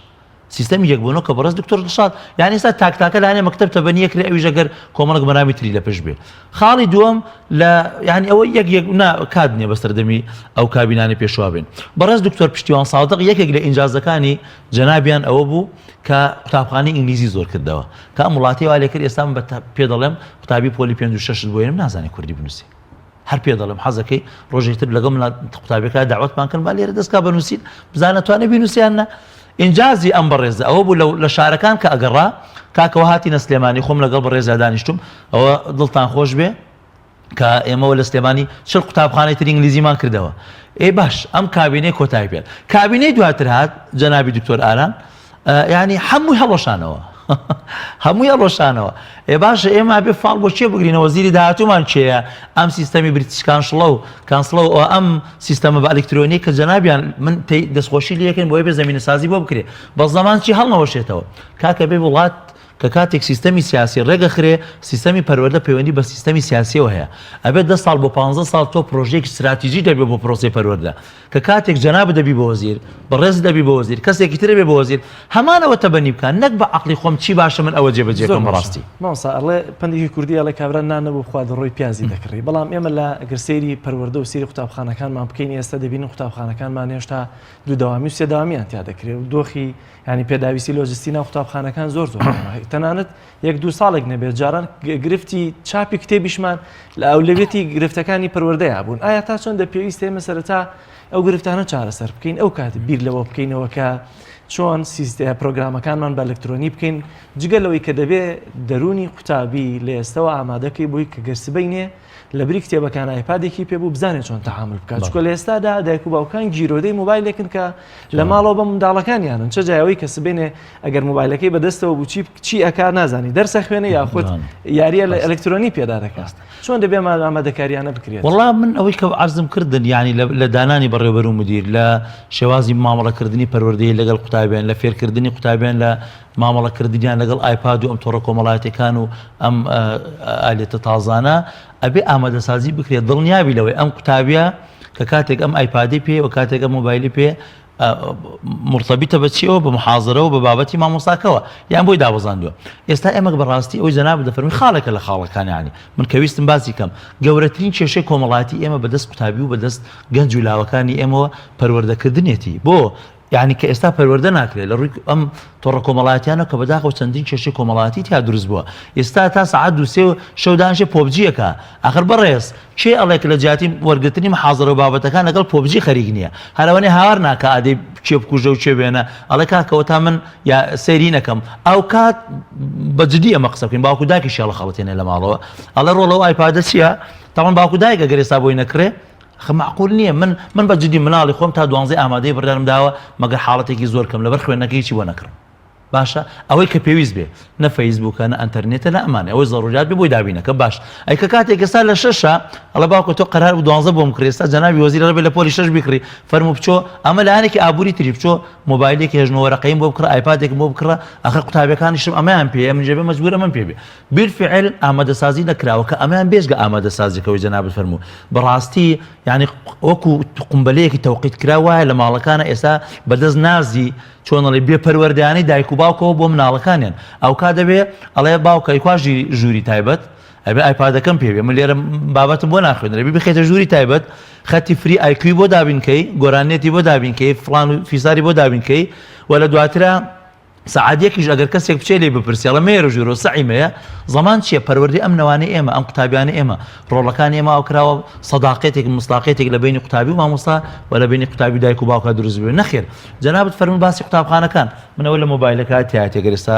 سیستەمی یەک بۆ نۆ کە بەڕێز دکتۆر دڵشاد یعنی ئێستا تاکتاکە لایەنێ مەکتەب تەبەنیەکرێ ئەویش ئەگەر کۆمەڵێک بەنامی تری لە پێش بێ خاڵی دووەم لە یعنی ئەوە یەک کات نییە بەسەردەمی ئەو کابینانی پێشوا بێن بەڕێز دکتۆر پشتیوان سادق یەکێک لە ئینجازەکانی جەنابیان ئەوە بوو کە قوتابخانەی ئینگلیزی زۆر کردەوە کە ئەم وڵاتی وا لێ کرد ئێستا من پێ دەڵێم قوتابی پۆلی 5-6 بۆ نازانێت کوردی بنووسی هەر پێ دەڵێم حەزەکەی ڕۆژێکتر لەگەڵ قوتابەکە داوەتمان کرد با لێرە دەستکا بنووسیت بزانە توانێ بینووسیانە ئینجازی ئەم بەڕێزە ئەوە بوو لە شارەکان کە ئەگەڕا کاکەوە هاتی نە سلێمانی خۆم لەگەڵ بەڕێزە دانیشتم ئەوە دڵتان خۆش بێ کە ئێمەوە لە سلێمانی چل قوتابخانەی تر ئینگلیزیمان کردەوە ئێ باش ئەم کابینەی کۆتایی پێ کابینەی دواتر هات جەنابی دکتۆر ئاران یعنی هەمووی هەڵۆشانەوە هەمووی هەڵۆشانەوە ئێ باشە ئێمە بێ فاڵ بۆ چێ بگرینەوە وەزیری داهاتوومان چێە ئەم سیستەمی بریتیش کانسڵە و ئەم سیستەمە بە ئەلکترۆنیک کە جەنابیان من دەستخۆشی لەکەن بۆی بێ زەمینە سازی بۆ بکرێ بە زەمان چی هەڵنەوەشێتەوە کاکە بێ وڵات کە کاتێک سیستەمی سیاسی ڕێگەخرێ سیستەمی پەروەردە پەیوەندی بە سیستەمی سیاسیەوە هەیە ئەبێت 10 ساڵ بۆ 15 ساڵ تۆ پرۆژێکی استراتیژی دەبێت بۆ پرۆسی پەروەردە کە کاتێک جەناب دەبی بە وەزیر بەڕێز دەبی بە وەزیر کەسێکی ترە بێ بە وەزیر هەمانەوە تەبەنی بکەن نەک بە عەقڵی خۆم چی باشە من ئەوە جێبەجێ بکەم بەڕاستی مامۆستا ئەڵێ پندێکی کوردی ئەڵێ کابرا نانەبوو خوا دڕۆی پیازی دەکڕی بەڵام ئێمە لە ئەگەر سەیری پەروەردە و سەیری قوتابخانەکانمان بکەین ئێستا دەبینن قوتابخانەکانمان هێشتا دوو دەوامی و سێ دەوامیان تیا دەکرێت و دۆخی ینی پێداویستی لۆجستی ناو قوتابخانەکان زۆر تەنانەت 1-2 ساڵێک نەبێت جاران گرفتی چاپی کتێبیشمان لە ئەولەوێتی گرفتەکانی پەروەردەیە بوون ئایا تا چۆن دەپێویستە ئێمە سەرەتا ئەو گرفتانە چارەسەر بکەین ئەو کات بیر لەوە بکەینەوە کە چۆن سیستە پرۆگرامەکانمان بە ئەلکترۆنی بکەین جگەلەوەی کە دەبێت دەرونی قوتابی لە ئێستەوە ئامادەکەی بۆی کە گەرسبینێ لە بری کتێبەکان ئایپادێکی پێبوو بزانێت چۆن تەحامل بکات چکۆ لە ئێستادا دایک و باوکان گیرۆدەی موبایلێکن کە لە ماڵەوە بە منداڵەکانیانن چه جایەوەی کە سبێنێ ئەگەر موبایلەکەی بەدەستەوە بوو چی ئەکا نازانی دەرسە خوێنە یاخود یاریە لە ئەلکترۆنی پێدا دەکات چۆن دەبێ ئامادەکاریانە بکرێت وەڵام من ئەوەی کە عەرزم کردن ینی لە دانانی بەڕێوەبەر و مدیر لە شێوازی مامەڵەکردنی پەروەردەیی لەگەڵ قوتابیان لە فێرکردنی قوتابیان لە مامەڵەکردنیان لەگەڵ ئایپاد و ئەم تۆڕە کۆمەڵایەتەکان و ئەم ئالێتە تازانە ئەبێ ئامادەسازی بکرێت دڵنیابی لەوەی ئەم قوتابیە کە کاتێک ئەم ئایپادی پێ و کاتێک ئەم مۆبایلی پێ مرتبطە بە چیەوە بە محاضرەوە بە بابەتی مامۆستاکەوە یان بۆی دابەزاندووە ئێستا ئێمە بەڕاستی ئەوی جەناب دەفەرمی خاڵێکە لە خاڵەکانیانی من کەویستم باسی کەم گەورەترین کێشەی کۆمەڵایەتی ئێمە بەدەست قوتابی و بەدەست گەنج و لاوەکانی ئێمەوە پەروەردەکردنێتی بۆ یعنی کە ئێستا پەروەردە ناکرێت لە ڕووی ئەم تۆڕە کۆمەڵایەتیانە کە بەداخەوە چەندین کێشەی کۆمەڵایەتی تیا دروست بووە ئێستا تا سەعات 2 شەودانشێ پۆبجیەکە ئاخر بەڕێز چێ ئەڵێک لە جیاتی وەرگرتنی محاضرە و بابەتەکان لەگەڵ پۆبجی خەریک نییە هەروەنێ هاوار ناکە ئادەی چێ بکوژە و چێ بێنە ئەڵێ کاکەوە تا من یا سەیری نەکەم ئەو کات بەجددی ئەمە قسە بکەین باوکو دایکی شێڵە خەڵەتێنێ لە ماڵەوە ئەڵێ ڕۆڵەوە ئایپادە چییە تاوان باوکو دایکە گەر ئێستا بۆی نەکرێ معقول نییە من بە جددی مناڵی خۆم تا 12 ئامادەی بەردارم داوە مەگەر حاڵەتێکی زۆر کەم لەبەر خوێندنەکەی چی بۆ نەکڕم باشە ئەوەی کە پێویست بێ نە فەیسبووکە نە ئەنتەرنێتە نە ئەمانە ئەوەی ضرورات بێ بۆی دابینەکە باش ئەی کە کاتێک ئێستا لە 6 ئەڵە باوکە تۆ قەرار بوو 12 بۆم کرێ ئێستا جەنابی وەزیر ئەڵێ لە پۆلی 6 بیکڕی فەرموو بچۆ ئەمە لایەنێکی ئابووری تری بچۆ مۆبایلێکی هێژنەوەرەقەیم بۆ بکڕە ئایپادێکم بۆ بکڕە ئەخر قوتابیەکانیشم ئەمەیان پێ من جێبێ مەجبورە من پێ بێ بالفعل ئامادەسازی نەکراوە کە ئەمەیان بێژگە ئامادەسازیەکەوەی جەناب فەرموو بەڕاستی یعنی وەکو قومبەلەیەکی تەوقیت کرا وایە لە ماڵەکانە ئێستا بەدەست نازی چۆنەڵی بێپەروەردەیانەی دایک و باوکەوە بۆ مناڵەکانیان ئەو کا دەبێ ئەڵێ باوکەی کوا ژووری تایبەت ئەبێ ئایپادەکەم پێ بێ من لێرە بابەتم بۆ ناخوێنرە بخێتە ژووری تایبەت خەتی فری ئایکوی بۆ دابینکەی گۆرانێتی بۆ دابینکەی فڵان و فیساری بۆ دابینکەی و لە دواترە سعادێکیش ئەگەر کەسێک بچێ لێ بپرسی ئەڵە مێرە ژوورۆ سەعیمەیە زەمان چییە پەروەردەی ئەم نەوانەی ئێمە ئەم قوتابیانە ئێمە ڕۆڵەکانی ئێمە ئەو کراوە سەداقەتێک مستاقێتێک لە بینی قوتابی و مامۆستا و لە بینی قوتابی دایک و باوکە دروست بێ نەخێر جەنابەت فەرموون باسی قوتابخانەکان منەوە لە مۆبایلەکە تایەتێگەر ئێستا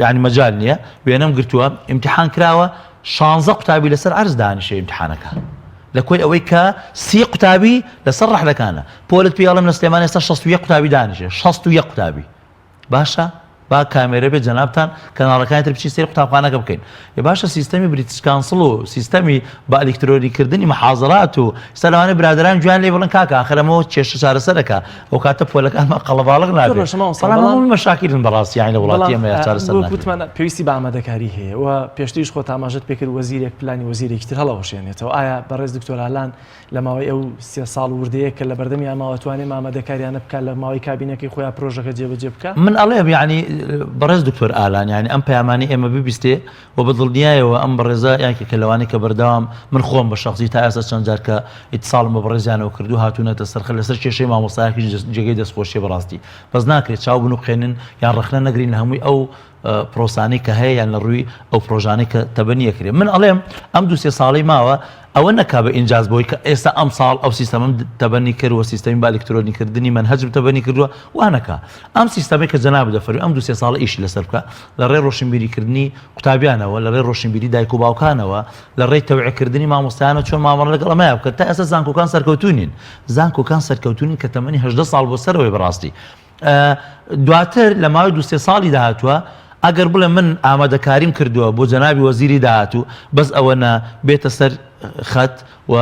یعنی مەجال نییە وێنەم گرتووە ئیمتیحان کراوە 16 قوتابی لەسەر عەرز دانیشە ئیمتیحانەکە لە کۆی ئەوەی کە 30 قوتابی لەسەر ڕەحلەکانە پۆلت پێڵم لە سلێمان ئێستا 61 قوتابی دانیشە 61 قوتابی باشە با کامێرە بێت جەنابتان کەناڵەکانی تر بچی سەیری قوتابخانەکە بکەین یا باشە سیستەمی بریتیش کانسڵ و سیستەمی بە ئەلکترۆنیکردنی محاضرات و ئێستا لەوانەیە برادران جوان لێ بڵن کاکە ئاخرەمەوە کێشە چارەسەرەکە ئەو کاتە پۆلەکانمان قەڵەباڵغ نابێت بەڵام مەشاکلن بەڕاستی یانی لە وڵاتی ئێمە چارەسەر ناکرێت وتمان پێویستی بە ئامادەکاری هەیە و پێشتریش خۆت ئاماژەت پێکرد وەزیرێک پلانی وەزیرێکی تر هەڵەوەشێنێتەوە ئایا بەڕێز دکتۆر ئالان لە ماوەی ئەو 3 ساڵ وردەیە کە لە بەردەمی ئاماوە توانێت ئامادەکاریانە بکات لە ماوەی کابینەکەی خۆیان پرۆژەکە جێبەجێ بکات من ئەڵێم یعنی بەڕێز دکتۆر ئالان یعنی ئەم پەیامانەی ئێمە ببیستێ و بەدڵنیایەوە ئەم بەڕێزە یانکە کە لەوانەی کە بەردەوام من خۆم بە شخصی تا ئێستا چەند جار کە ئیتساڵم بە بەڕێزیانەوە کردو هاتوونەتە سەرخە لەسەر کێشەی مامۆستایەکی جێگەی دەستخۆشیە بەڕاستی بەس ناکرێت چاو بن و بخێنن یان ڕخنە نەگرین لە هەمووی ئەو پرۆسانەی کە هەیە یان لە ڕووی ئەو پرۆژانەی کە تەبەنیەکرێ من ئەڵێم ئەم 2-3 ساڵەی ماوە ئەوە نەکا بە ئینجاز بۆی کە ئێستا ئەم ساڵ ئەو سیستەمم تەبەنی کردووە سیستەمی با ئەلکترۆنیکردنی منهەجم تەبەنی کردووە وانەکە ئەم سیستەمی کە جەناب دەفەرمی ئەم 2-3 ساڵە ئیشی لەسەر بکە لە ڕێی ڕۆشنبیریکردنی قوتابیانەوە لە ڕێی ڕۆشنبیری دایک و باوکانەوە لە ڕێی تەوعیەکردنی مامۆستایانە چۆن مامەڵە لەگەڵ ئەمەیە بکە تا ئێستا زانکۆکان سەرکەوتوونین زانکۆکان سەرکەوتوونین کە تەمەنی 18 ساڵ بۆ سەرەوەی بەڕاستی دواتر لە ماوەی 2-3 ساڵی داهاتووە ئەگەر بڵێ من ئامادەکاریم کردووە بۆ جەنابی وەزیری داهاتوو بەس ئەوە بێتە سەر خەت و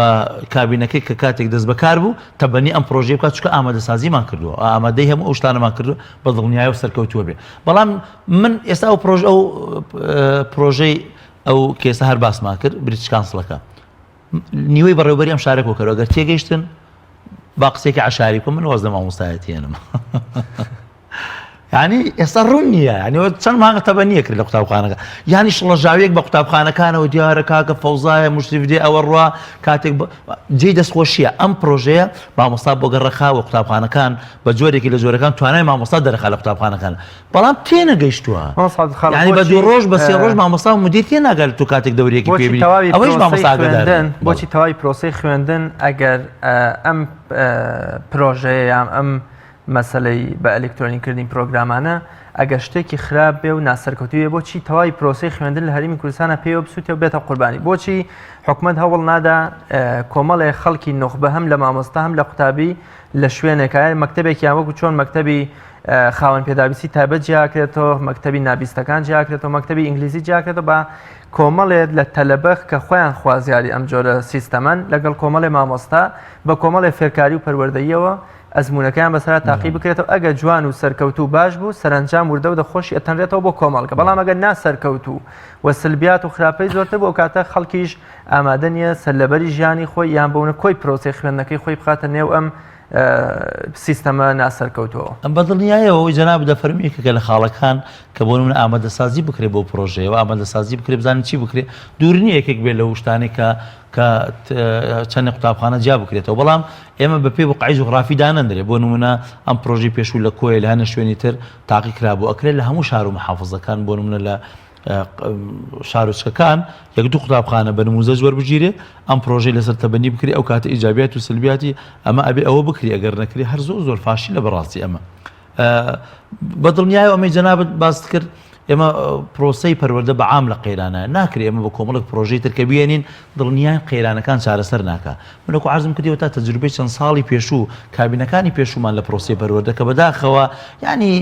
کابینەکەی کە کاتێک دەست بەکار بوو تەبەنی ئەم پرۆژێ بکات چکە ئامادەسازیمان کردووە ئامادەی هەموو ئەو شتانەمان کردو بە دڵنیایی و سەرکەوتووە بێ بەڵام من ئێستا ئەو پرۆژەی ئەو کێسە هەر باسمان کرد بریتیش کانسڵەکە نیوەی بەڕێوەبەری ئەم شارێکەوە کەرەوە ئەگەر تێگەیشتن با قسێکی عشاری بکەم من وەزنە مامۆستایەتێنم ینی ئێستا ڕوون نییە ینی چەند مانگە تەبەنیە کرد لە قوتابخانەکە ینی شڵەژاویەک بە قوتابخانەکانەوە دیارە کاکە فەوزایە مشتریفدێ ئەوە ڕوا کاتێک جێی دەستخۆشیە ئەم پرۆژەیە مامۆستا بۆ گەڕەخاوە قوتابخانەکان بە جۆرێکی لە جۆرەکان توانای مامۆستا دەرەخا لە قوتابخانەکان بەڵام تێنەگەیشتووە ینی بە 2 ڕۆژ بە 3 ڕۆژ مامۆستا و مدیر تێناگات تو کاتێک دەورێکی پێبینی ئەوەش مامۆستاگەدارن بۆچی تەواوی پرۆسەی خوێندن ئەگەر ئەم پرۆژەیە یان ئەم مەسلەی بە ئەلکترۆنیکردنی پرۆگرامانە ئەگە شتێکی خراپ بێ و ناسەرکەوتویە بۆچی تەواوی پرۆسەی خوێندن لە هەرێمی کوردستانە پێوە بسووتە و بێتە قوربانی بۆچی حکومەت هەوڵ نادا کۆمەڵێ خەڵکی نوخبە هەم لە مامۆستا هەم لە قوتابی لە شوێنێکە مەکتەبێکیان وەکو چۆن مەکتەبی خاوەن پێداویستی تایبەت جیاکرێتەوە مەکتەبی نابیستەکان جیاکرێتەوە مەکتەبی ئینگلیزی جیاکرێتەوە بە کۆمەڵێت لە تەلەبەخ کە خۆیان خوازیاری ئەم جۆرە سیستەمەن لەگەڵ کۆمەڵێ مامۆستا بە کۆمەڵێ فێرکاری و پەروەردەییەوە ئەزمونونەکان بەسەر تاقی بکرێتەوە ئەگە جوان و سەرکەوتو باش بوو سەرنجام وردە و دەخۆشی ئەتەنرێتەوە بۆ کۆمەڵکە بەڵام ئەگەر ناسەرکەوتو و سلبیات و خراپەی زۆرتر بۆ کاتە خەڵکیش ئامادە نیە سەرلەبەری ژیانی خۆی یان بەونە کۆی پرۆسی خوێندنەکەی خۆی بخاتە نێو ئەم سیستەمە ناسەرکەوتەوە ئەم بەدڵنیایەوەی جەناب دەفەرمی کە لە خاڵەکان کە بۆ من ئامادەسازی بکرێ بۆ پرۆژەیەوە ئامادەسازی بکرێ بزانین چی بکرێ دوورنی یەکێک بێت لە شتانێک کە چەندی قوتابخانە جیا بکرێتەوە بەڵام ئێمە بەپێی وقعی جوغرافی دانەندرێ بۆ نمونە ئەم پرۆژەی پێشوو لە کۆیە لە هەنە شوێنی تر تاقی کرابوو ئەکرێت لە هەموو شار و محافظەکان بۆ نمونە لە شارۆچکەکان یەک دوو قوتابخانە بە نموزە زۆر بگیرێ ئەم پرۆژەی لەسەر تەبەنی بکری ئەو کاتە ئیجابیات و سلبیاتی ئەمە ئەبێ ئەوە بکری ئەگەر نەکری هەر زۆر فاشی لە بەڕاستی ئەمە بەدڵنیای ئەمەی جەنابەت باس کرد ئێمە پرۆسەی پەروەردە بە عام لە قەیرانە ناکرێ ئێمە بە کۆمەڵک پرۆژەی ترکە بێنین دڵنیای قەیرانەکان چارەسەر ناکە منەکو عەرزم کردیەوە تا تەجروبەی چەند ساڵی پێشوو کابینەکانی پێشومان لە پرۆسەی پەروەردە کە بەداخەوە ینی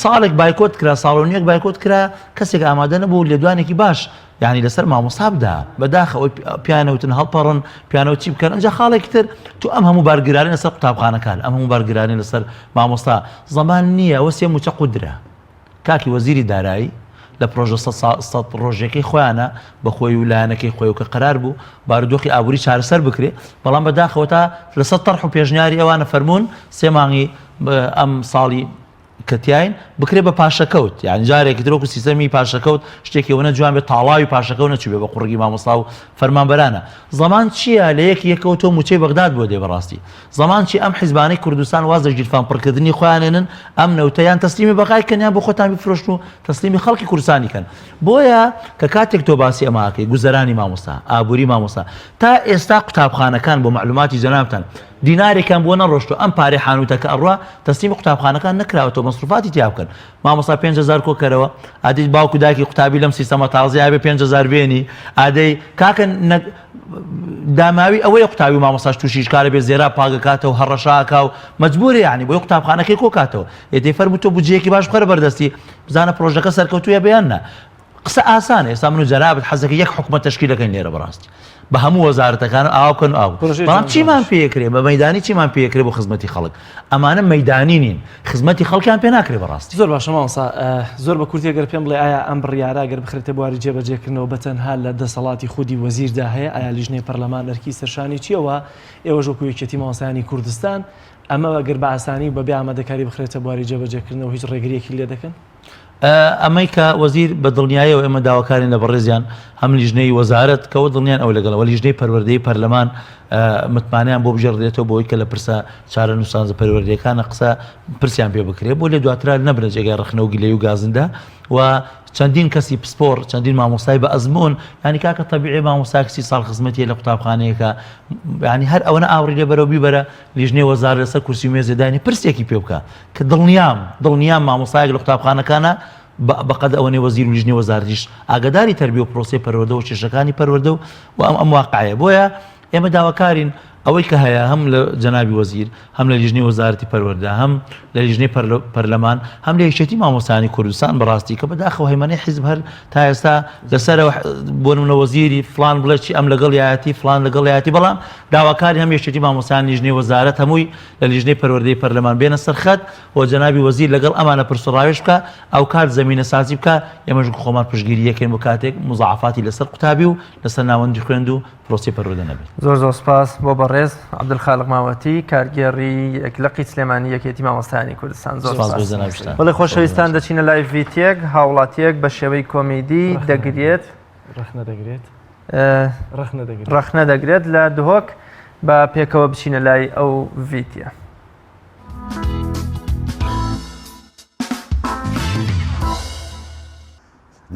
ساڵێک بایکۆت کرا ساڵ و نیەک بایکۆت کرا کەسێک ئامادە نەبوو لێدوانێکی باش یعنی لەسەر مامۆستا بدا بەداخەوە پیانەوتن هەڵپەڕن پیانەوە چی بکەن ئەنجا خاڵێکی تر تو ئەم هەموو بارگرانی لەسەر قوتابخانەکان ئەم هەموو بارگرانی لەسەر مامۆستا زەمان نییە ئەوە سێ موچە قودرە کاکی وەزیری دارایی لە پرۆژە ڕۆژێکی خۆیانە بە خۆی و لایەنەکەی خۆی و کە قەرار بوو بارودۆخی ئابووری چارەسەر بکرێ بەڵام بەداخەوە تا لەسەر تەرح و پێشنیاری ئەوانە فەرمونون سێ مانگی ئەم ساڵی کەتیاین بکرێ بە پاشەکەوت یان جارێکی درۆک و سیستەمی پاشەکەوت شتێکی وەنە جوان بێت تاڵاوی پاشەکەوت نەچوێ بە قوڕگی مامۆستا و فەرمانبەرانە زەمان چییە لە یەکەوتۆ موچەی بەغداد بۆ دێ بەڕاستی زەمان چی ئەم حیزبانەی کوردستان واز لە گیرفان پڕکردنی خۆیانێنن ئەم نەوتەیان تەسلیمی بەقای کەنیان بۆ خۆتان بفرۆشن و تەسلیمی خەڵکی کوردستانی کەن بۆیە کە کاتێک تۆ باسی ئەماکەی گوزەرانی مامۆستا ئابووری مامۆستا تا ئێستا قوتابخانەکان بۆ معلوماتی جەنابتان دینارێکان بۆ نەڕۆشتۆ ئەم پارەی حانوتەکە ئەڕوا تەسلیمی قوتابخانەکان نەکراوەتەوە مەسروفاتی تیا بکەن مامۆستا 5,000 کۆکەرەوە ئادەی باوکو دایکی قوتابی لەم سیستەمە تازەیە بێ 5,000 بێنی ئادەی کاکە داماوی ئەوەیە قوتابی مامۆستاش تووشی کارە بێ زێرا پاگەکاتەوە هەڕەشاکە و مەجبورە یعنی بۆی قوتابخانەکەی کۆکاتەوە ئێدەی فەرموو تۆ بودجەیەکی باش بخەرە بەردەستی بزانە پرۆژەکە سەرکەوتوویە بیاننا قسە ئاسانە ئێستا من و جەنابەت حەزەکە یەک حکومەت تەشکیل دەکەین لێرە بەڕاستی بە هەموو وەزارەتەکان ئاو بکەن ئاو بەڵام چیمان پێکرێ بە مەیدانی چیمان پێکرێ بۆ خزمەتی خەڵک ئەمانە مەیدانی نین خزمەتی خەڵکیان پێ ناکرێ بەڕاستی زۆر باشە مامۆستا زۆر بە کورتی ئەگەر پێم بڵێ ئایا ئەم بڕیارە ئەگەر بخرێتە بواری جێبەجێکردنەوە بەتەنها لە دەسەڵاتی خودی وەزیردا هەیە ئایا لیژنەی پەرلەمان ئەرکی سەرشانی چیەوە ئێوە ژۆکو یەکێتی مامۆستایانی کوردستان ئەمە ئەگەر بە ئاسانی بەبێ ئامادەکاری بخرێتە بواری جێبەجێکردنەوە هیچ ڕێگریەکی لێ دەکەن ئەمەی کە وەزیر بە دڵنیایەوە ئێمە داواکارین لە بەڕێزیان هەم لیژنەی وەزارەت کەەوە دڵنیان ئەو لەگەڵەوە لیژنەی پەروەردەی پەرلەمان متمانیان بۆ بژێڕێتەوە بۆی کە لە پرسە چارە نووسانزە پەروەردەیەکانە قسە پرسیان پێ بکرێت بۆ لێ دواترا نەبرە جێگای ڕخنە و گیلەی و گازندا و چەندین کەسی پسپۆر چەندین مامۆستای بە ئەزمون ینی کاکە تەبیعی مامۆستا کەسی ساڵ خزمەتی لە قوتابخانەیەکە ینی هەر ئەوەنە ئاوری لێ بەرەو بیبەرە لیژنەی وەزارە لەسەر کورسی و مێزێدانی پرسێکی پێ بکە کە دڵنیام مامۆستایەک لە قوتابخانەکانە بەقەد ئەوەنێ وەزیر و لیژنەی وەزارەتیش ئاگاداری تەربیە و پرۆسەی پەروەردە و کێشەکانی پەروەردە و ئەم واقعەیە بۆیە ئێمە داواکارین ئەوەی کە هەیە هەم لە جەنابی وەزیر هەم لە لیژنەی وەزارەتی پەروەردە هەم لە لیژنەی پەرلەمان هەم لە یەکێتی مامۆستانی کوردستان بەڕاستی کە بەداخەوە هەیمانەی حیزب هەر تا ئێستا لەسەرەوە بۆ نمونە وەزیری فلان بڵێ چی ئەم لەگەڵ یایەتی فلان لەگەڵ یایەتی بەڵام داواکاری هەم یەکێتی مامۆستانی لیژنەی وەزارەت هەمووی لە لیژنەی پەروەردەی پەرلەمان بێنە سەرخەت و جەنابی وەزیر لەگەڵ ئەمانە پرسڕاوێش بکە ئەو کار زەمینە سازی بکە ئێمەش خۆمان پشتگیری یەکەین بۆ کاتێک مزاعفاتی لەسەر قوتابی و لەسەر ناوەندی خوێند و پرۆسی پەروەردە نەبێت. زۆر سپاس بۆ بەڕێز عەبدولخالق ماوەتی کارگێڕی یەکلەقی سلێمانی یەکێتی مامۆستایانی کوردستان. زۆر سپاس. بەڵێ خۆشەویستان دەچینە لای ڤیتێک هاوڵاتیەک بە شێوەی کۆمیدی دەگرێت ڕەخنە دەگرێت لە دهۆک بە پێکەوە بچینە لای ئەو ڤیتیە.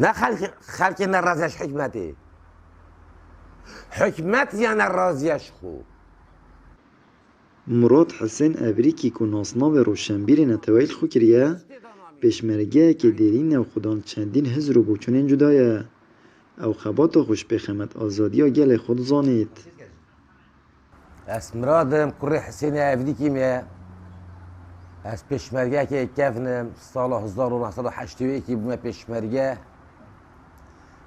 لا خلقي نرازيش حكمتي حكمت يا نرازيش خو مراد حسین ابریکی که ناسناو روشنبیر نتویل خو کریه پشمرگه که دیرین و خودان چندین هزر و بوچونین جدایه او خبات خوش بخمت آزادی ها گل خود زانید. اس مرادم كري حسين ابریکی میه از پشمرگه که کفنم سال 1981 بوم پشمرگه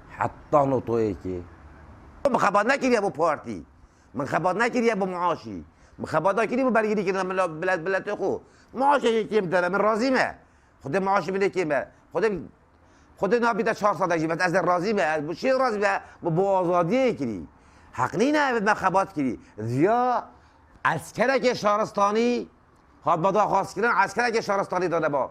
حتی نطوی که من خبر نکردی ابو پارتی من خبر نکردی ابو معاشی من خبر نکردی ابو برگیری که من بلد خو معاشی که دارم من راضیمه خود معاشی بده که خود نابیده 400 جیبت از راضیمه از چی راضیمه با آزادی کردی حق نه من خبر کردی زیا عسکره که شهرستانی هاد بدا خواست کردن عسکره که شهرستانی داده با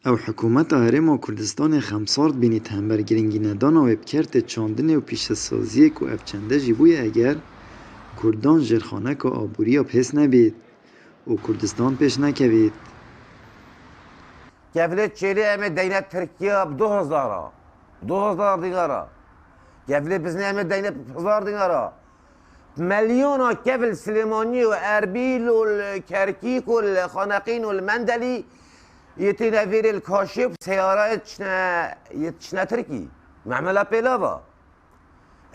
او حکومت هرم و کردستان خمسارد بینید هم برگرنگی ندان و بکرت چاندن و پیش سازی که افچنده جیبوی اگر کردان جرخانه که آبوری ها پس نبید و کردستان پیش نکوید. کفلت چیلی همه دینه ترکیه 2000 دینارا کفلت بزنه همه دینه 1000 دینارا مليون كفل سليماني واربيل والكركيك والخناقين والمندلي يتنا فير الكاشف سيارة يتشنا تركي معملة بيلافا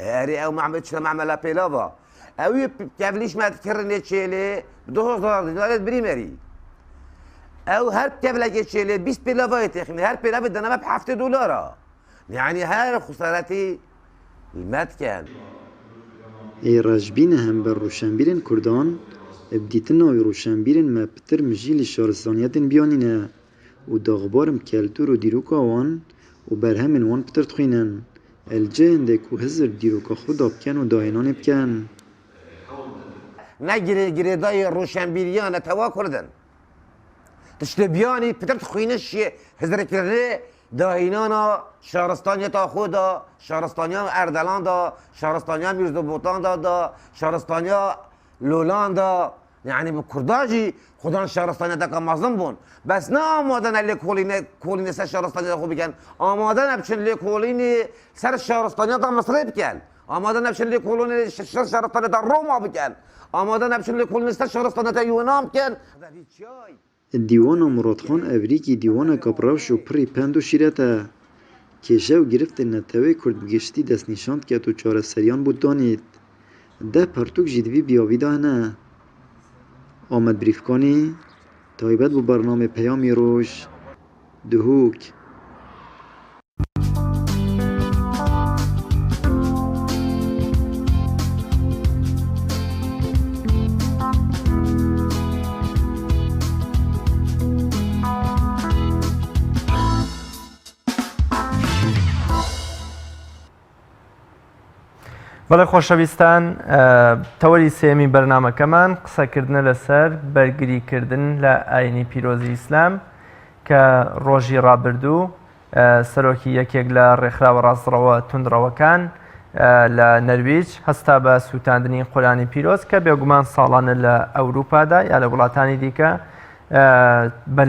اري او معملة بيلافا او كفليش ما تكرني تشيلي 2000 دينار بريمري او هر كفلة تشيلي 20 بيلافا يتخني هر بيلافا دنا ب $7 يعني هاي خسارتي المتكن ای رجبین هم بر روشنبیرن کردان ابدیتن و روشنبیرن ما پتر مجیل شارستانیتن بیانینه و داغبارم کلتور و دیروکا وان و بر همین وان پتر تخوینن الجه هنده که هزر دیروکا خود بکن و داینان بکن نه گریدای روشنبیریان توا کردن تشت بیانی پتر تخوینش هزر کرده داینانا شهرستانی تا خودا شهرستانیان اردلان دا شهرستانیان میرزوبوتان دا شهرستانیان لولان دا یعنی به کرداجی خودان شهرستانی دا که مظلوم بون بس نه آمادن علی کولین سر شهرستانی دا خوب بکن آمادن ابچن لی کولین سر شهرستانی دا مصری بکن آمادن ابچن لی کولین شهرستانی دا روما بکن آمادن ابچن لی کولین سر شهرستانی دا یونان بکن دیوان مرادخان ابریکی دیوان کپراوش و پری پند و شیرته کشه و گرفت نتوه کرد بگشتی دست نشاند که تو چاره سریان بود دانید ده پرتوک جدوی بیاوی ده نه آمد بریفکانی تایبت بو برنامه پیامی روش دهوک بەڵێ خۆشەویستان تەوەری سێمی بەرنامەکەمان قسەکردنە لەسەر بەرگریکردن لە ئاینی پیرۆزی ئیسلام کە ڕۆژی ڕابردوو سەرۆکی یەکێک لە ڕێکخراوە ڕاستڕەوە توندڕەوەکان لە نەرویج هەستا بە سووتاندنی قورئانی پیرۆز کە بێگومان ساڵانە لە ئەوروپادا یا لە وڵاتانی دیکە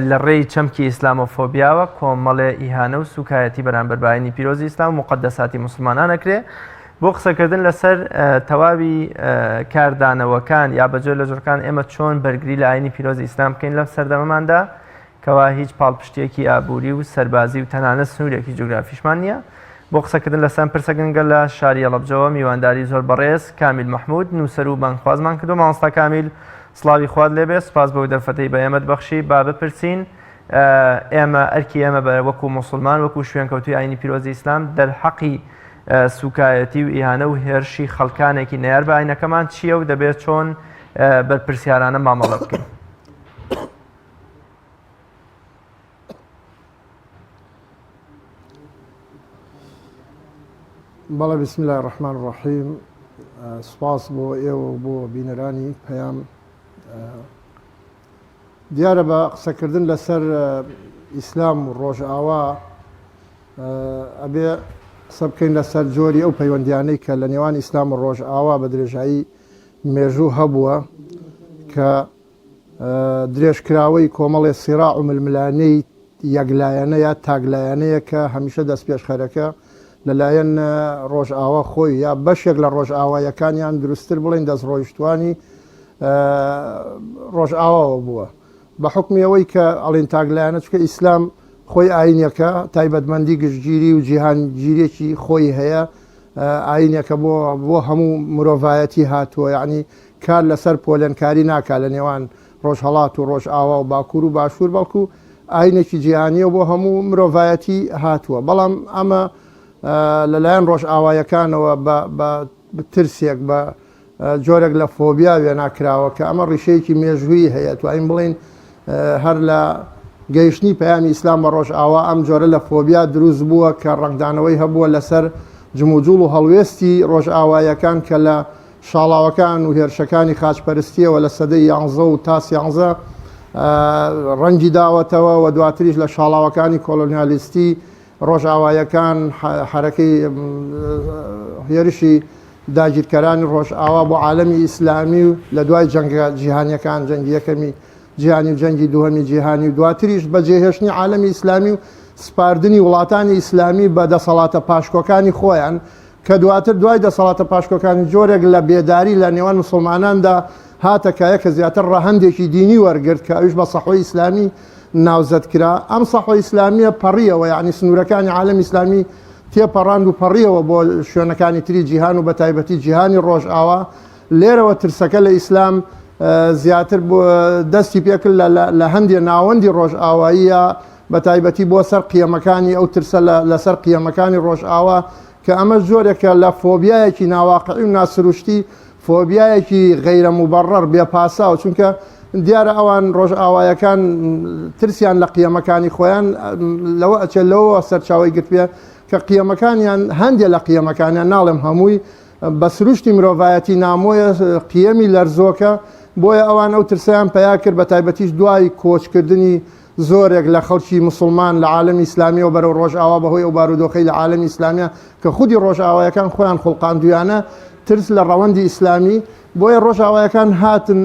لە ڕێی چەمکی ئیسلامۆفۆبیاوە کۆمەڵێ ئیهانە و سوکایەتی بەرامبەر بە ئاینی پیرۆزی ئیسلام و مقەدەساتی موسڵمانان ئەکرێ بۆ قسەکردن لەسەر تەواوی کاردانەوەکان یا بەجێ لە جۆرەکان ئێمە چۆن بەرگری لە ئاینی پیرۆزی ئیسلام بکەین لەم سەردەمەماندا کەوا هیچ پاڵپشتێکی ئابووری و سەربازی و تەنانەت سنوورێکی جوگرافیشمان نییە بۆ قسەکردن لەسەر پرسە گرنگە لە شاری ئەڵەبجەوە میوانداری زۆر بەڕێز کامیل مححمود نووسەر و بانخوازمان کردو. مامۆستا کامیل سڵاوی خوارد لێبێ، سپاس بۆ دەرفەتەی بە ئێمەت بەخشی. با بپرسین ئێمە ئەرکی ئێمە بە وەکو موسڵمان وەکو شوێنکەوتوی ئاینی پیرۆزی ئیسلام دەرحەقی سوکایەتی و ئیهانە و هێرشی خەڵکانێکی نەیار بە ئاینەکەمان چییە و دەبێت چۆن بەرپرسیارانە مامەڵە بکەین؟ بەڵێ بسم الله الرحمن الرحیم. سپاس بۆ ئێوە بۆ بینەرانی پەیام. دیارە بە قسەکردن لەسەر ئیسلام و ڕۆژئاوا ئەبێ قسە بکەین لەسەر جۆری ئەو پەیوەندیانەی کە لە نێوان ئیسلام و ڕۆژئاوا بە درێژایی مێژوو هەبووە کە درێژکراوەی کۆمەڵێ سیراع و ململانەی یەکلایەنەیە تاگلایەنەیە کە هەمیشە دەست پێشخەرەکە لەلایەن ڕۆژئاوا خۆی یا بەشێک لە ڕۆژئاوایەکانیان دروستتر بڵین دەست ڕۆیشتوانی ڕۆژئاواوە بووە بە حکمی ئەوەی کە ئەڵین تاگلایەنە چکە ئیسلام خۆی ئاینەکە تایبەتمەندی گشتگیری و جیهانگیرێکی خۆی هەیە، ئاینەکە بۆ هەموو مرۆڤایەتی هاتووە، یعنی کار لەسەر پۆلێنکاری ناکات لە نێوان ڕۆژهەڵات و ڕۆژئاوا و باکوور و باشوور، بەڵکو ئاینێکی جیهانیە بۆ هەموو مرۆڤایەتی هاتووە. بەڵام ئەمە لەلایەن ڕۆژئاوایەکانەوە بە ترسێک بە جۆرێک لە فۆبیا وێناکراوە کە ئەمە ڕیشەیەکی مێژووی هەیە. توانین بڵین هەر لە گەیشتنی پەیامی ئیسلام بە ڕۆژئاوا ئەم جۆرە لە فۆبیا دروست بووە کە ڕنگدانەوەی هەبووە لەسەر جموجوڵ و هەڵوێستی ڕۆژئاوایەکان کە لە شاڵاوەکان و هێرشەکانی خاچپەرستیەوە لە سەدەی 11 و تا 11 ڕەنگی داوەتەوە و دواتریش لە شاڵاوەکانی کۆلۆنیالیستی ڕۆژئاوایەکان حرەکەی هێرشی داگیرکەرانی ڕۆژئاوا بۆ عالەمی ئیسلامی و لە دوای جەنگە جیهانیەکان جەنگی یەکەمی جیهانی و جەنگی دووهەمی جیهانی و دواتریش بە جێهێشتنی عالەمی ئیسلامی و سپاردنی وڵاتانی ئیسلامی بە دەسەڵاتە پاشکۆکانی خۆیان کە دواتر دوای دەسەڵاتە پاشکۆکانی جۆرێک لە بێداری لە نێوان مسلماناندا هاتە کایە کە زیاتر ڕەهەندێکی دینی وەرگرت کە ئەوش بە سەحۆی ئیسلامی ناوزەت کرا. ئەم سەحۆی ئیسلامیە پەڕیەوە، یعنی سنوورەکانی عالەمی ئیسلامی تێپەڕاند و پەڕیەوە بۆ شوێنەکانی تری جیهان و بە تایبەتی جیهانی ڕۆژئاوا. لێرەوە ترسەکە لە ئیسلام زیاتر دەستی پێکرد لە هەندێک ناوەندی ڕۆژئاواییە بە تایبەتی بۆ سەر قیەمەکانی ئەو ترسە لەسەر قیەمەکانی ڕۆژئاوا کە ئەمە جۆرێکە لە فۆبیایەکی ناواقعی و ناسروشتی، فۆبیایەکی غەیرە موبەڕەر بێپاساوە، چونکە دیارە ئەوان ڕۆژئاوایەکان ترسیان لە قیەمەکانی خۆیان لەوە ئەچێت لەوە سەرچاوی گرت پێ کە قیەمەکانیان هەندێک لە قیەمەکانیان ناڵێم هەمووی بە سروشتی مرۆڤایەتی نامۆیە قیەمی لەرزۆکە، بۆیە ئەوان ئەو ترسیان پیا کرد بە تایبەتیش دوای کۆچکردنی زۆرێک لە خەڵکی مسلمان لە عالەمی ئیسلامیەوە بەرەو ڕۆژئاوا بەهۆی ئەو بارودۆخەی لە عالەمی ئیسلامیە کە خودی ڕۆژئاوایەکان خۆیان خوڵقاندویانە ترس لە ڕەوەندی ئیسلامی، بۆیە ڕۆژئاوایەکان هاتن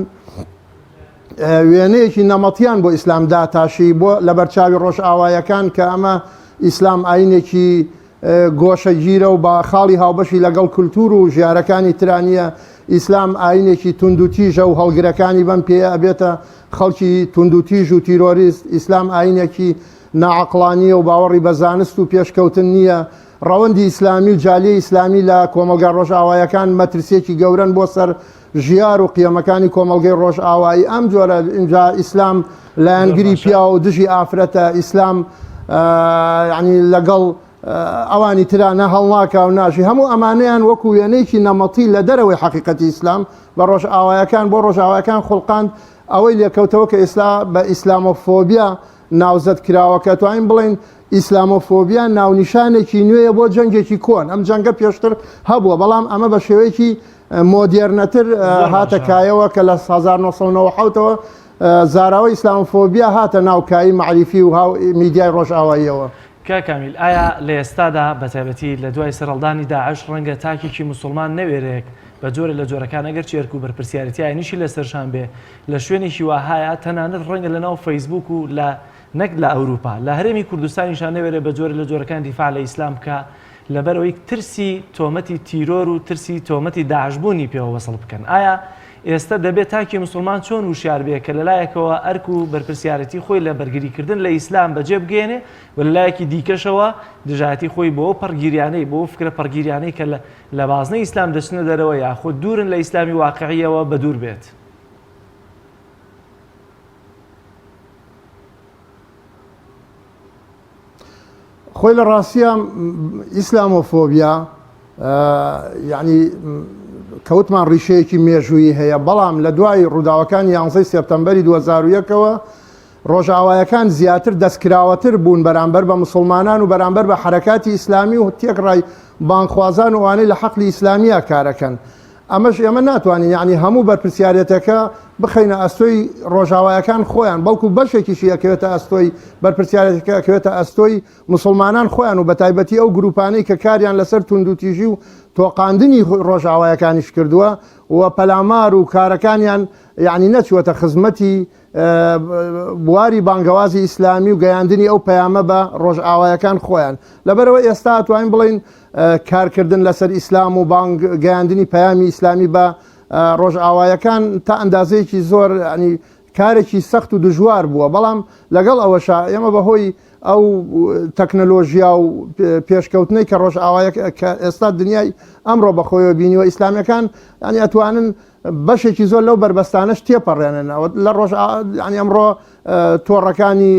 وێنەیەکی نەمەتیان بۆ ئیسلام داتاشی بۆ لە بەرچاوی ڕۆژئاوایەکان کە ئەمە ئیسلام ئاینێکی گۆشەگیرە و با خاڵی هاوبەشی لەگەڵ کولتور و ژیارەکانی ترانیە، ئیسلام ئاینێکی توندوتیژە و هەڵگرەکانی بەم پێ ئەبێتە خەڵکی توندوتیژ و تیرۆریست، ئیسلام ئاینێکی ناعەقڵانیە و باوەڕی بە زانست و پێشکەوتن نییە. ڕەوەندی ئیسلامی و جالیە ئیسلامی لە کۆمەلگا ڕۆژئاوایەکان مەترسێکی گەورن بۆ سەر ژیار و قیەمەکانی کۆمەلگەی ڕۆژئاوایی. ئەم جۆرە اینجا ئیسلام لایەنگری پیا و دژی ئافرەتە، ئیسلام ینی لەگەڵ ئەوانی ترانە هەڵناکە و ناژی هەموو ئەمانەیان وەکو وێنەیەکی نەمەتی لە دەرەوەی حەقیقەتی ئیسلام بە ڕۆژئاوایەکان بۆ ڕۆژئاوایەکان خوڵقاند ئەوەی لێکەوتەوە کە ئێستا بە ئیسلامۆفۆبیا ناوزەت کراوە کە توانین بڵین ئیسلامۆفۆبیا ناونیشانێکی نوێیە بۆ جەنگێکی کۆن. ئەم جەنگە پێشتر هەبووە بەڵام ئەمە بە شێوەیەکی مۆدێرنەتر هاتەکایەوە کە لە 1990ەوە زاراوە ئیسلامۆفۆبیا هاتە ناوکایی معریفی و میدیای ڕۆژئاواییەوە. کامیل ئایا لە ئێستادا بەتایبەتی لە دوای سەرەڵدانی داعش ڕەنگە تاکێکی مسلمان نەوێرێک بە جۆرە لە جۆرەکان ئەگەر چێرک و بەرپرسیارەتیایە لەسەرشان بێ لە شوێنێکی وهایە تەنانەت ڕەنگە لەناو فەیسبوک و نەک لە ئەوروپا لە هەرێمی کوردستانیشان نەوێرێ بە جۆرە لە جۆرەکان دیفاع لە ئیسلام کە لەبەرەوەی ترسی تۆمەتی تیرۆر و ترسی تۆمەتی داعشبوونی پێوە وەسڵ بکەن. ئایا ئێستا دەبێت تاکی مسلمان چۆن وشار بێ کە لەلایەکەوە ئەرک و بەرپرسیارەتی خۆی لە بەرگریکردن لە ئیسلام بەجێ بگێنێ و لەلایەکی دیکەشەوە دژاتی خۆی بۆ پەرگیریانەی بۆ فکرە پەرگیریانەی کە لە بازنەی ئیسلام دەچنە دەرەوە یاخۆ دوورن لە ئیسلامی واقعیەوە بە دوور بێت. خۆی لە ڕاستیە ئیسلامۆفۆبیا یعنی کەوتمان ڕیشەیەکی مێژووی هەیە، بەڵام لە دوای ڕووداوەکانی 11 سپتەمبەری 2001ەوە ڕۆژئاوایەکان زیاتر دەستکراوەتر بوون بەرامبەر بە مسلمانان و بەرامبەر بە حرەکاتی ئیسلامی و تێکڕای بانخوازان وانەی لە حەقلی ئیسلامیە کارەکەن. ئەمەش ئێمە ناتوانین یعنی هەموو بەرپرسیارەتەکە بخەینە ئەستۆی ڕۆژاوایەکان خۆیان، بەڵکو بەشێکیشی ئەکەوێتە ئەستۆی بەرپرسیارەتەکە ئەکەوێتە ئەستۆی مسلمانان خۆیان و بەتایبەتی ئەو گروپانەی کە کاریان لەسەر توندوتیژی و تۆقااندنی ڕۆژاوایەکانیش کردووە و پەلامار و کارەکانیان یعنی نەچوەتە خزمەتی بواری بانگەوازی ئیسلامی و گەیاندنی ئەو پەیامە بە ڕۆژئاوایەکان خۆیان. لەبەرەوە ئێستا توانین بڵین کارکردن لەسەر ئیسلام و گەیاندنی پەیامی ئیسلامی بە ڕۆژئاوایەکان تا ئەندازەیەکی زۆر ینی کارێکی سەخت و دژوار بووە، بەڵام لەگەڵ ئەوەشە ئێمە بەهۆی ئەو تەکنەلۆژیا و پێشکەوتنەی کە ڕۆژئاوایە کە ئێستا دنیای ئەمڕۆ بەخۆیەوە بینیوە ئیسلامیەکان ینی ئەتوانن بەشێکی زۆر لەو بربەستانش تێپەڕێننەوە لە ڕۆژ ئەمڕۆ تۆڕەکانی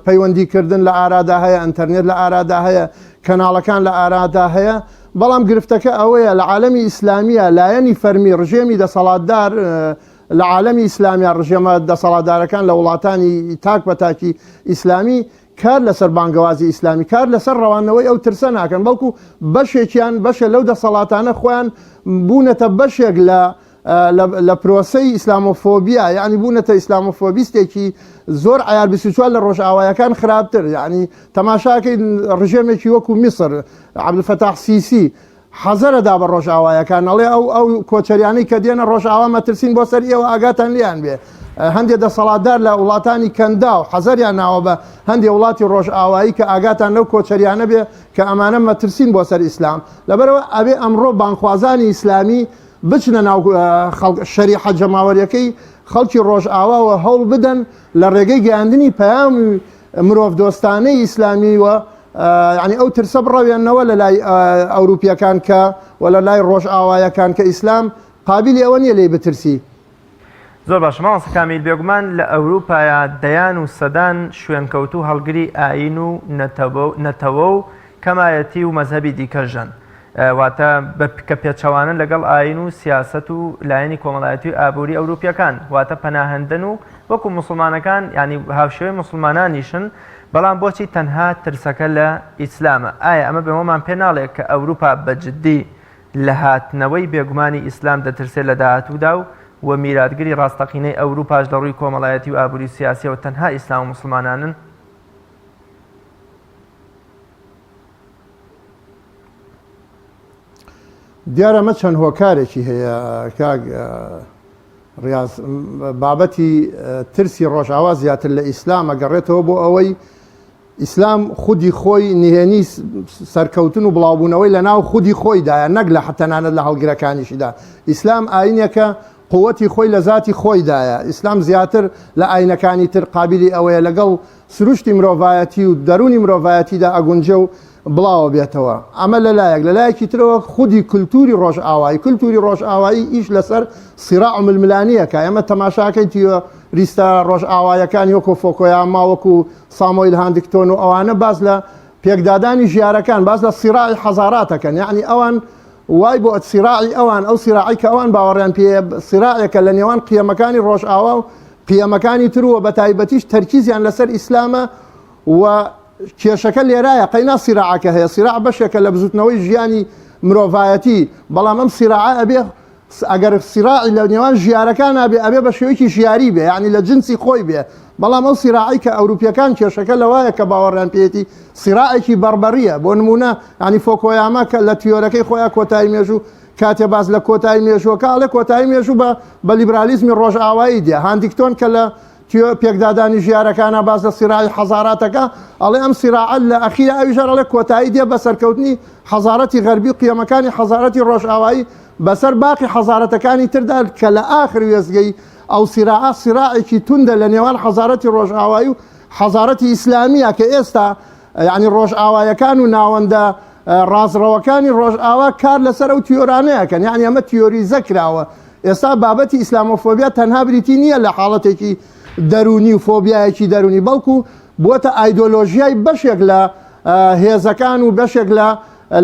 پەیوەندیکردن لە ئارادا هەیە، ئەنتەرنێت لە ئارادا هەیە، کەناڵەکان لە ئارادا هەیە، بەڵام گرفتەکە ئەوەیە لە عالەمی ئیسلامیە لایەنی فەرمی ڕژێمی دەسەڵاتدار لە عالەمی ئیسلامیە ڕژێمە دەسەڵاتدارەکان لە وڵاتانی تاک بە تاکی ئیسلامی کار لەسەر بانگەوازی ئیسلامی کار لەسەر ڕەوانەوەی ئەو ترسە ناکەن، بەڵکو بەشێکیان بەشە لەو دەسەڵاتانە خۆیان بوونەتە بەشێک لە پرۆسەی ئیسلامۆفۆبیا، یعنی بوونەتە ئیسلامۆفۆبیستێکی زۆر عیار 24 لە ڕۆژئاوایەکان خراپتر. یعنی تەماشاکەی ڕژێمێکی وەکو میسر عەبدولفەتاح سیسی حەزەرەدا بە ڕۆژئاوایەکان ئەڵێ ئەو کۆچەریانەی کە دێنە ڕۆژئاوا مەترسین بۆ سەر ئێوە ئاگاتان لیان بێ. هەندێک دەسەڵاتدار لە وڵاتانی کەندا و حەزەریان ناوە بە هەندێک وڵاتی ڕۆژئاوایی کە ئاگاتان لەو کۆچەریانە بێ کە ئەمانە مەترسین بۆ سەر ئیسلام. لەبەرەوە ئەبێ ئەمڕۆ بانخوازانی ئیسلامی بچنە ناو شەریحە جەماوەریەکەی خەڵکی ڕۆژئاواوە هەوڵ بدەن لە ڕێگەی گەیاندنی پەیامی مرۆڤ دۆستانەی ئیسلامی و ینی ئەو ترسە بڕەوێنەوە لە لای ئەوروپیەکان کە و لە لای ڕۆژئاوایەکان کە ئیسلام قابلی ئەوە نییە لێی بترسی. زۆر باش ماوەسە کامیل بێگومان لە ئەوروپایە دەیان و سەدان شوێنکەوت و هەڵگری ئاین و نەتەوە و کەمایەتی و مەزهەبی دیکەژەن، واتە کە پێچەوانن لەگەڵ ئاین و سیاست و لایەنی کۆمەڵایەتی و ئابووری ئەوروپیەکان، واتە پەناهەندن و وەکو مسلمانەکان ینی هاوشێوەی مسلمانانیشن، بەڵام بۆچی تەنها ترسەکە لە ئیسلامە؟ ئایا ئەمە بێمەمان پێ ناڵێت کە ئەوروپا بەجددی لە هاتنەوەی بێگومانی ئیسلام دەترسێت لە داهاتوودا و میراتگری ڕاستەقینەی ئەوروپاش لە ڕووی کۆمەڵایەتی و ئابووری سیاسیەوە تەنها ئیسلام و مسلمانانن؟ دیارە ئەمە چەند هۆکارێکی هەیە کاک ڕاز بابەتی ترسی ڕۆژئاوا زیاتر لە ئیسلام ئەگەڕێتەوە بۆ ئەوەی ئیسلام خودی خۆی نهێنی سەرکەوتن و بڵاوبوونەوەی لە ناو خودی خۆیدایە، نەک لە حتەنانەت لە هەڵگرەکانیشیدا. ئیسلام ئاینێکە قووەتی خۆی لە ذاتی خۆیدایە. ئیسلام زیاتر لە ئاینەکانی تر قابلی ئەوەیە لەگەڵ سروشتی مرۆڤایەتی و دەرونی مرۆڤایەتیدا ئەگونجە و بڵاوە بێتەوە. ئەمە لە لایەکی ترەوە خودی کولتوری ڕۆژئاوایی، کولتوری ڕۆژئاوایی ئیش لەسەر سیراع ململانیەکە. ئێمە تەماشاکەیتیوە ریستە ڕۆژئاوایەکانی وەکو فۆکۆیاما وەکو سامۆیل هاندکتۆن و ئەوانە باز لە پێکدادانی ژیارەکان باز لە سیراعی حەزاراتەکەن، یعنی ئەوان وای بۆ سیراعی ئەوان ئەو سیراعی کە ئەوان باوەڕیان پێ سیراعێکە لە نێوان قیەمەکانی ڕۆژئاوا و قیەمەکانی ترەوە بە تایبەتیش تەرکیزیان لەسەر ئیسلامە و کێشەکە لێرایە قەینا سیراعەکە هەیە. سیراع بەشێکە لە بزوتنەوەی ژیانی مرۆڤایەتی، بەڵام ئەم سیراعە ئەبێ ئەگەر سیراعی لە نێوان ژیارەکان ئەبێ بە شێوەیەکی ژیاری بێ، یعنی لە جنسی خۆی بێ. بەڵام ئەو سیراعی کە ئەوروپیەکان کێشەکە لەوایە کە باوەڕیان پێێتی سیراعێکی بەربەریە. بۆ نمونە ینی فۆکۆیاما کە لە تیۆرەکەی خۆیان کۆتایی مێژوو کاتێ باز لە کۆتایی مێژووەکە ئەڵێ کۆتایی مێژوو بە لیبرالیزمی ڕۆژئاوایی دێ. هاندکتۆن کە لە پێکدادانی ژیارەکانە باز لە سیراعی حەزاراتەکە ئەڵێ ئەم سیراعە لە ئەخیرە ئەویژە ئەڵێ کۆتایی دێ بە سەرکەوتنی حەزارەتی غەربی و قیەمەکانی حەزارەتی ڕۆژئاوایی بەسەر باقی حەزارەتەکانی تردا کە لە ئاخر وێزگەی ئەو سیراعە سیراعێکی توندە لە نێوان حەزارەتی ڕۆژئاوایی و حەزارەتی ئیسلامیە کە ئێستا یعنی ڕۆژئاوایەکان و ناوەندە ڕازڕەوەکانی ڕۆژئاوا کار لەسەر ئەو تیۆرانەیەکەن یعنی ئەمە تیۆریزە کراوە ئێستا بابەتی ئیسلامۆفۆبیا تەنها بریتی نییە لە حاڵەتێکی دەرونی و فۆبیایەکی دەرونی بەڵکو بۆتە ئایدۆلۆژیای بەشێک لە هێزەکان و بەشێک لە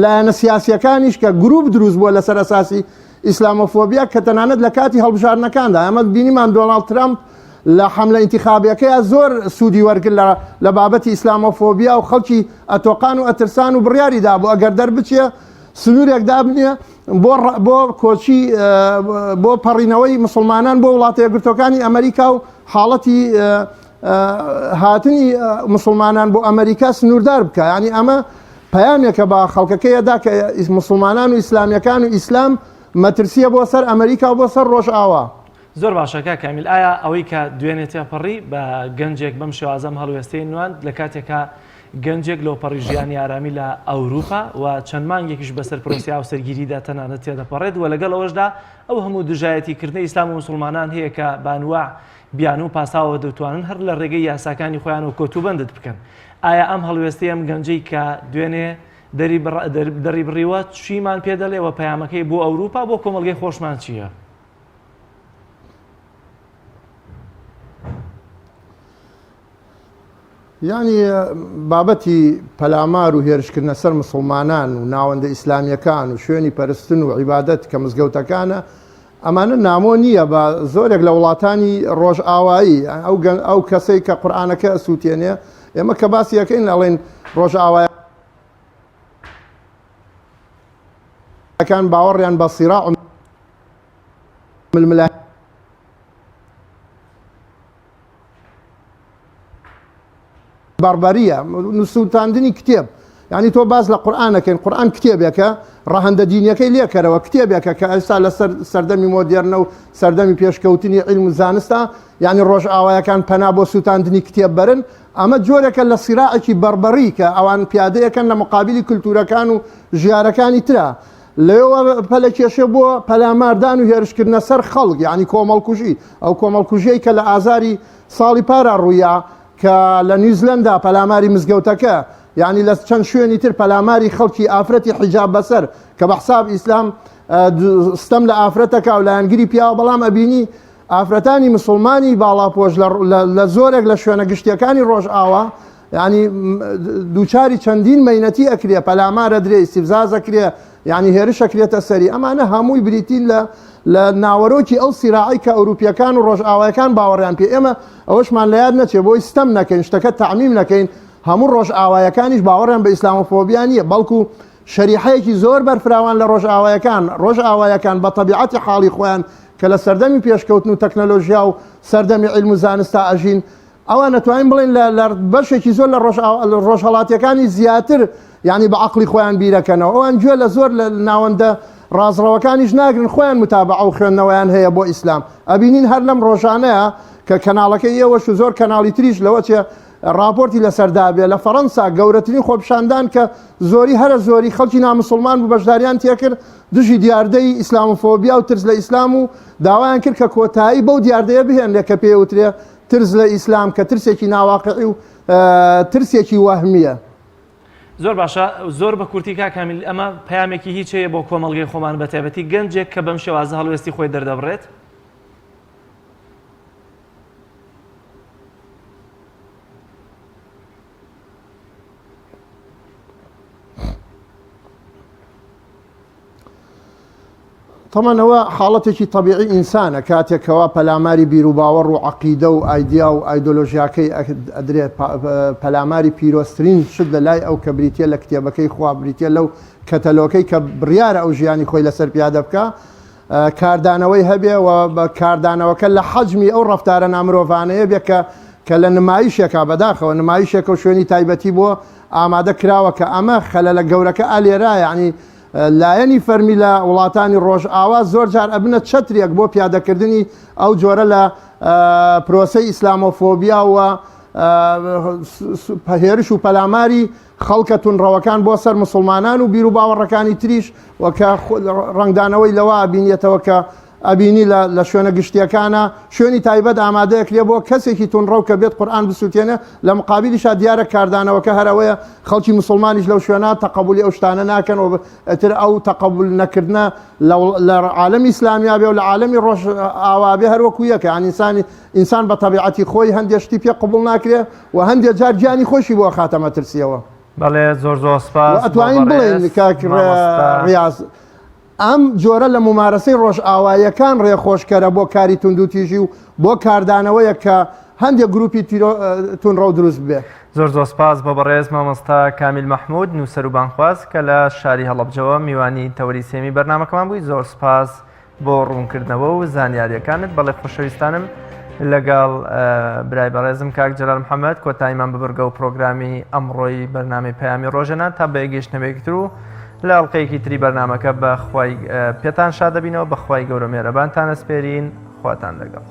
لایەنە سیاسیەکانیش کە گروپ دروست بووە لەسەر ئەساسی ئیسلامۆفۆبیا کە تەنانەت لە کاتی هەڵبژارنەکاندا ئەمە بینیمان دۆناڵد ترامپ لە حملە ئینتیخابیەکەیە زۆر سوودی وەرگرت لە بابەتی ئیسلامۆفۆبیا و خەڵکی ئەتۆقان و ئەترسان و بڕیاریدا بۆ ئەگەر دەربچێ سنوورێک دابنێ بۆ کۆچی بۆ پەڕینەوەی مسلمانان بۆ وڵاتە یەکگرتوەکانی ئەمریکا و حاڵەتی هاتنی مسلمانان بۆ ئەمریکا سنووردار بکە ینی ئەمە پەیامێکە بە خەڵکەکەیەدا کە مسلمانان و ئیسلامیەکان و ئیسلام مەترسیە بۆ سەر ئەمریکا و بۆ سەر ڕۆژئاوا. زۆر باشەکە کامیل ئایا ئەوەی کە دوێنێ تێپەڕی بە گەنجێک بەم شێوازەم هەڵوێستەی نوان لە کاتێکە گەنجێک لەو پەڕی ژیانی ئارامی لە ئەوروپا و چەند مانگێکیش بەسەر پرۆسیا و سەرگیریدا تەنانەت تێدەپەڕێت و لەگەڵ ئەوەشدا ئەو هەموو دژایەتیکردنی ئیسلام و مسلمانان هەیە کە بانوا بیان و پاساوە دەتوانن هەر لە ڕێگەی یاساکانی خۆیان و کۆتوبەندت بکەن. ئایا ئەم هەڵوێستی ئەم گەنجەی کە دوێنێ دەری بڕیوە چیمان پێ دەڵێەوە پەیامەکەی بۆ ئەوروپا بۆ کۆمەڵگەی خۆشمان چییە؟ یعنی بابەتی پەلامار و هێرشکردنە سەر مسلمانان و ناوەندە ئیسلامیەکان و شوێنی پەرستن و عیبادەت کە مزگەوتەکانە ئەمانە نامۆ نییە بە زۆرێک لە وڵاتانی ڕۆژئاوایی ئەو کەسەی کە قورئانەکە ئەسووتێنێ ئێمە کە باسیەکەین ئەڵێن ڕۆژئاوایەکان باوەڕیان بە سیراع الململای بەربەریە نووسوتاندنی کتێب ینی تۆ باز لە قورئانەکەین قورئان کتێبێکە ڕەهەندە دینیەکەی لێکەرەوە کتێبێکە کە ئێستا لە سەردەمی مۆدێرنە و سەردەمی پێشکەوتنی عیلم و زانستە ینی ڕۆژئاوایەکان پەنا بۆ سووتاندنی کتێب بەرن ئەمە جۆرێکە لە سیراعێکی بەربەری کە ئەوان پیادەیەکەن لە مقابلی کولتورەکان و ژیارەکانی ترە لەوە پەلە کێشە بۆ پەلاماردان و هێرشکردنە سەر خەڵک ینی کۆمەڵکوژی ئەو کۆمەڵکوژیەی کە لە ئازاری ساڵی پارە ڕوویە کە لە نیوزلندا پەلاماری مزگەوتەکە یعنی لە چەند شوێنی تر پەلاماری خەڵکی ئافرەتی حیجاب بەسەر کە بە حساب ئیسلام ستەم لە ئافرەتەکە و لایەنگیری پیاوە بەڵام ئەبینی ئافرەتانی مسلمانی باڵاپۆش لە زۆرێک لە شوێنە گشتیەکانی ڕۆژئاوا ینی دووچاری چەندین مەینەتی ئەکرێ پەلامارە درێ ئیستیفزاز ئەکرێ ینی هێرش ئەکرێتە سەری ئەمانە هەمووی بریتین لە ناوەرۆکی ئەو سیراعی کە ئەوروپیەکان و ڕۆژئاوایەکان باوەڕیان پێ ئێمە ئەوەشمان لە یاد نەچێ بۆی ستەم نەکەین شتەکە تەعمیم نەکەین هەموو ڕۆژئاوایەکانیش باوەڕیان بە ئیسلامۆفۆبیا نیە بەڵکو شەریحەیەکی زۆر بەرفراوان لە ڕۆژئاوایەکان بە تەبیعەتی حاڵی خۆیان کە لە سەردەمی پێشکەوتن و تەکنەلۆژیا و سەردەمی عیلم و زانستا ئەژین ئەوان نەتوانین بڵێن لە بەشێکی زۆر لە ڕۆژهەڵاتیەکانی زیاتر یعنی بە عەقڵی خۆیان بیرەکەنەوە ئەوان گوێ لە زۆر لە ناوەندە ڕازڕەوەکانیش ناگرن خۆیان متابعە و خوێندنەوەیان هەیە بۆ ئیسلام ئەبینین هەر لەم ڕۆژانەیە کە کەناڵەکەی ئێوەش و زۆر کەناڵی تریش لەوە چێ راپۆرتی لەسەردابێ لە فەڕەنسا گەورەترین خۆپیشاندان کە زۆری هەرە زۆری خەڵکی نامسڵمان و بەشداریان تێکرد دژی دیاردەی ئیسلامۆفۆبیا و ترس لە ئیسلام و داوایان کرد کە کۆتایی بەو دیاردەیە بهێن لێ کە پێوترێ ترس لە ئیسلام کە ترسێکی ناواقعی و ترسێکی وەهمیە. زۆر باشە زۆر بە کورتیکا کامیل ئەمە پەیامێکی هیچ هەیە بۆ کۆمەڵگەی خۆمان بە تایبەتی گەنجێک کە بەم شێوازە هەڵوێستی خۆی دەردەبڕێت؟ تەمەنەوە حاڵەتێکی طبیعی ئینسانە کاتێکەوە پەلاماری بیر و باوەڕ و عەقیدە و ئایدیا و ئایدۆلۆژیاکەی ئەدرێ پەلاماری پیرۆستترین شت لە لای ئەو کە بریتە لە کتێبەکەی خوا بریتە لەو کەتەلۆکەی کە بڕیارە ئەو ژیانی خۆی لەسەر پیادە بکە کاردانەوەی هەبێ و بە کاردانەوەکە لە حەجمی ئەو ڕەفتارە نامرۆڤانەیە بێ کە لە نمایشێکا بەداخەوە نمایشێکە و شوێنی تایبەتی بۆ ئامادە کراوە کە ئەمە خەلەلە گەورەکە ئالێرا یعنی لایەنی فەرمی لە وڵاتانی ڕۆژئاوا زۆر جار ئەبنە چەترێک بۆ پیادەکردنی ئەو جۆرە لە پرۆسەی ئیسلامۆفۆبیا و هێرش و پەلاماری خەڵکە تونڕەوەکان بۆ سەر مسلمانان و بیر و باوەڕەکانی تریش وەکە ڕنگدانەوەی لەوە ئەبینێتەوە کە ئەبینی لە شوێنە گشتیەکانە شوێنی تایبەت ئامادەیەک لێ بۆ کەسێکی تونڕەو کە بێت قورئان بسووتێنێ لە مقابلیشا دیارە کاردانەوەکە هەرەوەیە خەڵکی مسلمانیش لەو شوێنە تەقبولی ئەو شتانە ناکەن و ئەتر ئەو تەقبول نەکردنە لە عالەمی ئیسلامیا بێ و لە عالەمی ڕۆژ ئاوابێ هەروەکو یەکە ئینسان بە تەبیعەتی خۆی هەندێک شتی پێ قبول ناکرێ و هەندێک جار گیانی خۆشی بۆ خاتە مەترسیەوە. بەڵێ زۆر سپاس. ئەتوانین بڵێن کاک ڕیاض ئەم جۆرە لە ممارەسەی ڕۆژ ئاواییەکان ڕێخۆشکەرە بۆ کاری توندوتیژی و بۆ کاردانەوەیە کە هەندێک گروپی تونڕە و دروست بێ. زۆر سپاس بە بەڕێز مامۆستا کامیل مەحموود نووسەر و بانخواست کە لە شاری هەڵەبجەوە میوانی تەوەری سێمی بەرنامەکەمان بووی. زۆر سپاس بۆ ڕوونکردنەوە و زانیاریەکانت. بەڵێ خۆشەویستانم لەگەڵ برای بەڕێزم کاک جەلال محەممەد کۆتاییمان ببرگە و پرۆگرامی ئەمڕۆی بەرنامەی پەیامی ڕۆژەنە تا بە گەیشتنەوەیەکتر و لە ئەڵلقەیەکی تری بەرنامەکە بەخوای پێتان شادەبینەوە بەخوای گەورە مێرەبانتان ئەسپێرین خواتان لەگەڵ.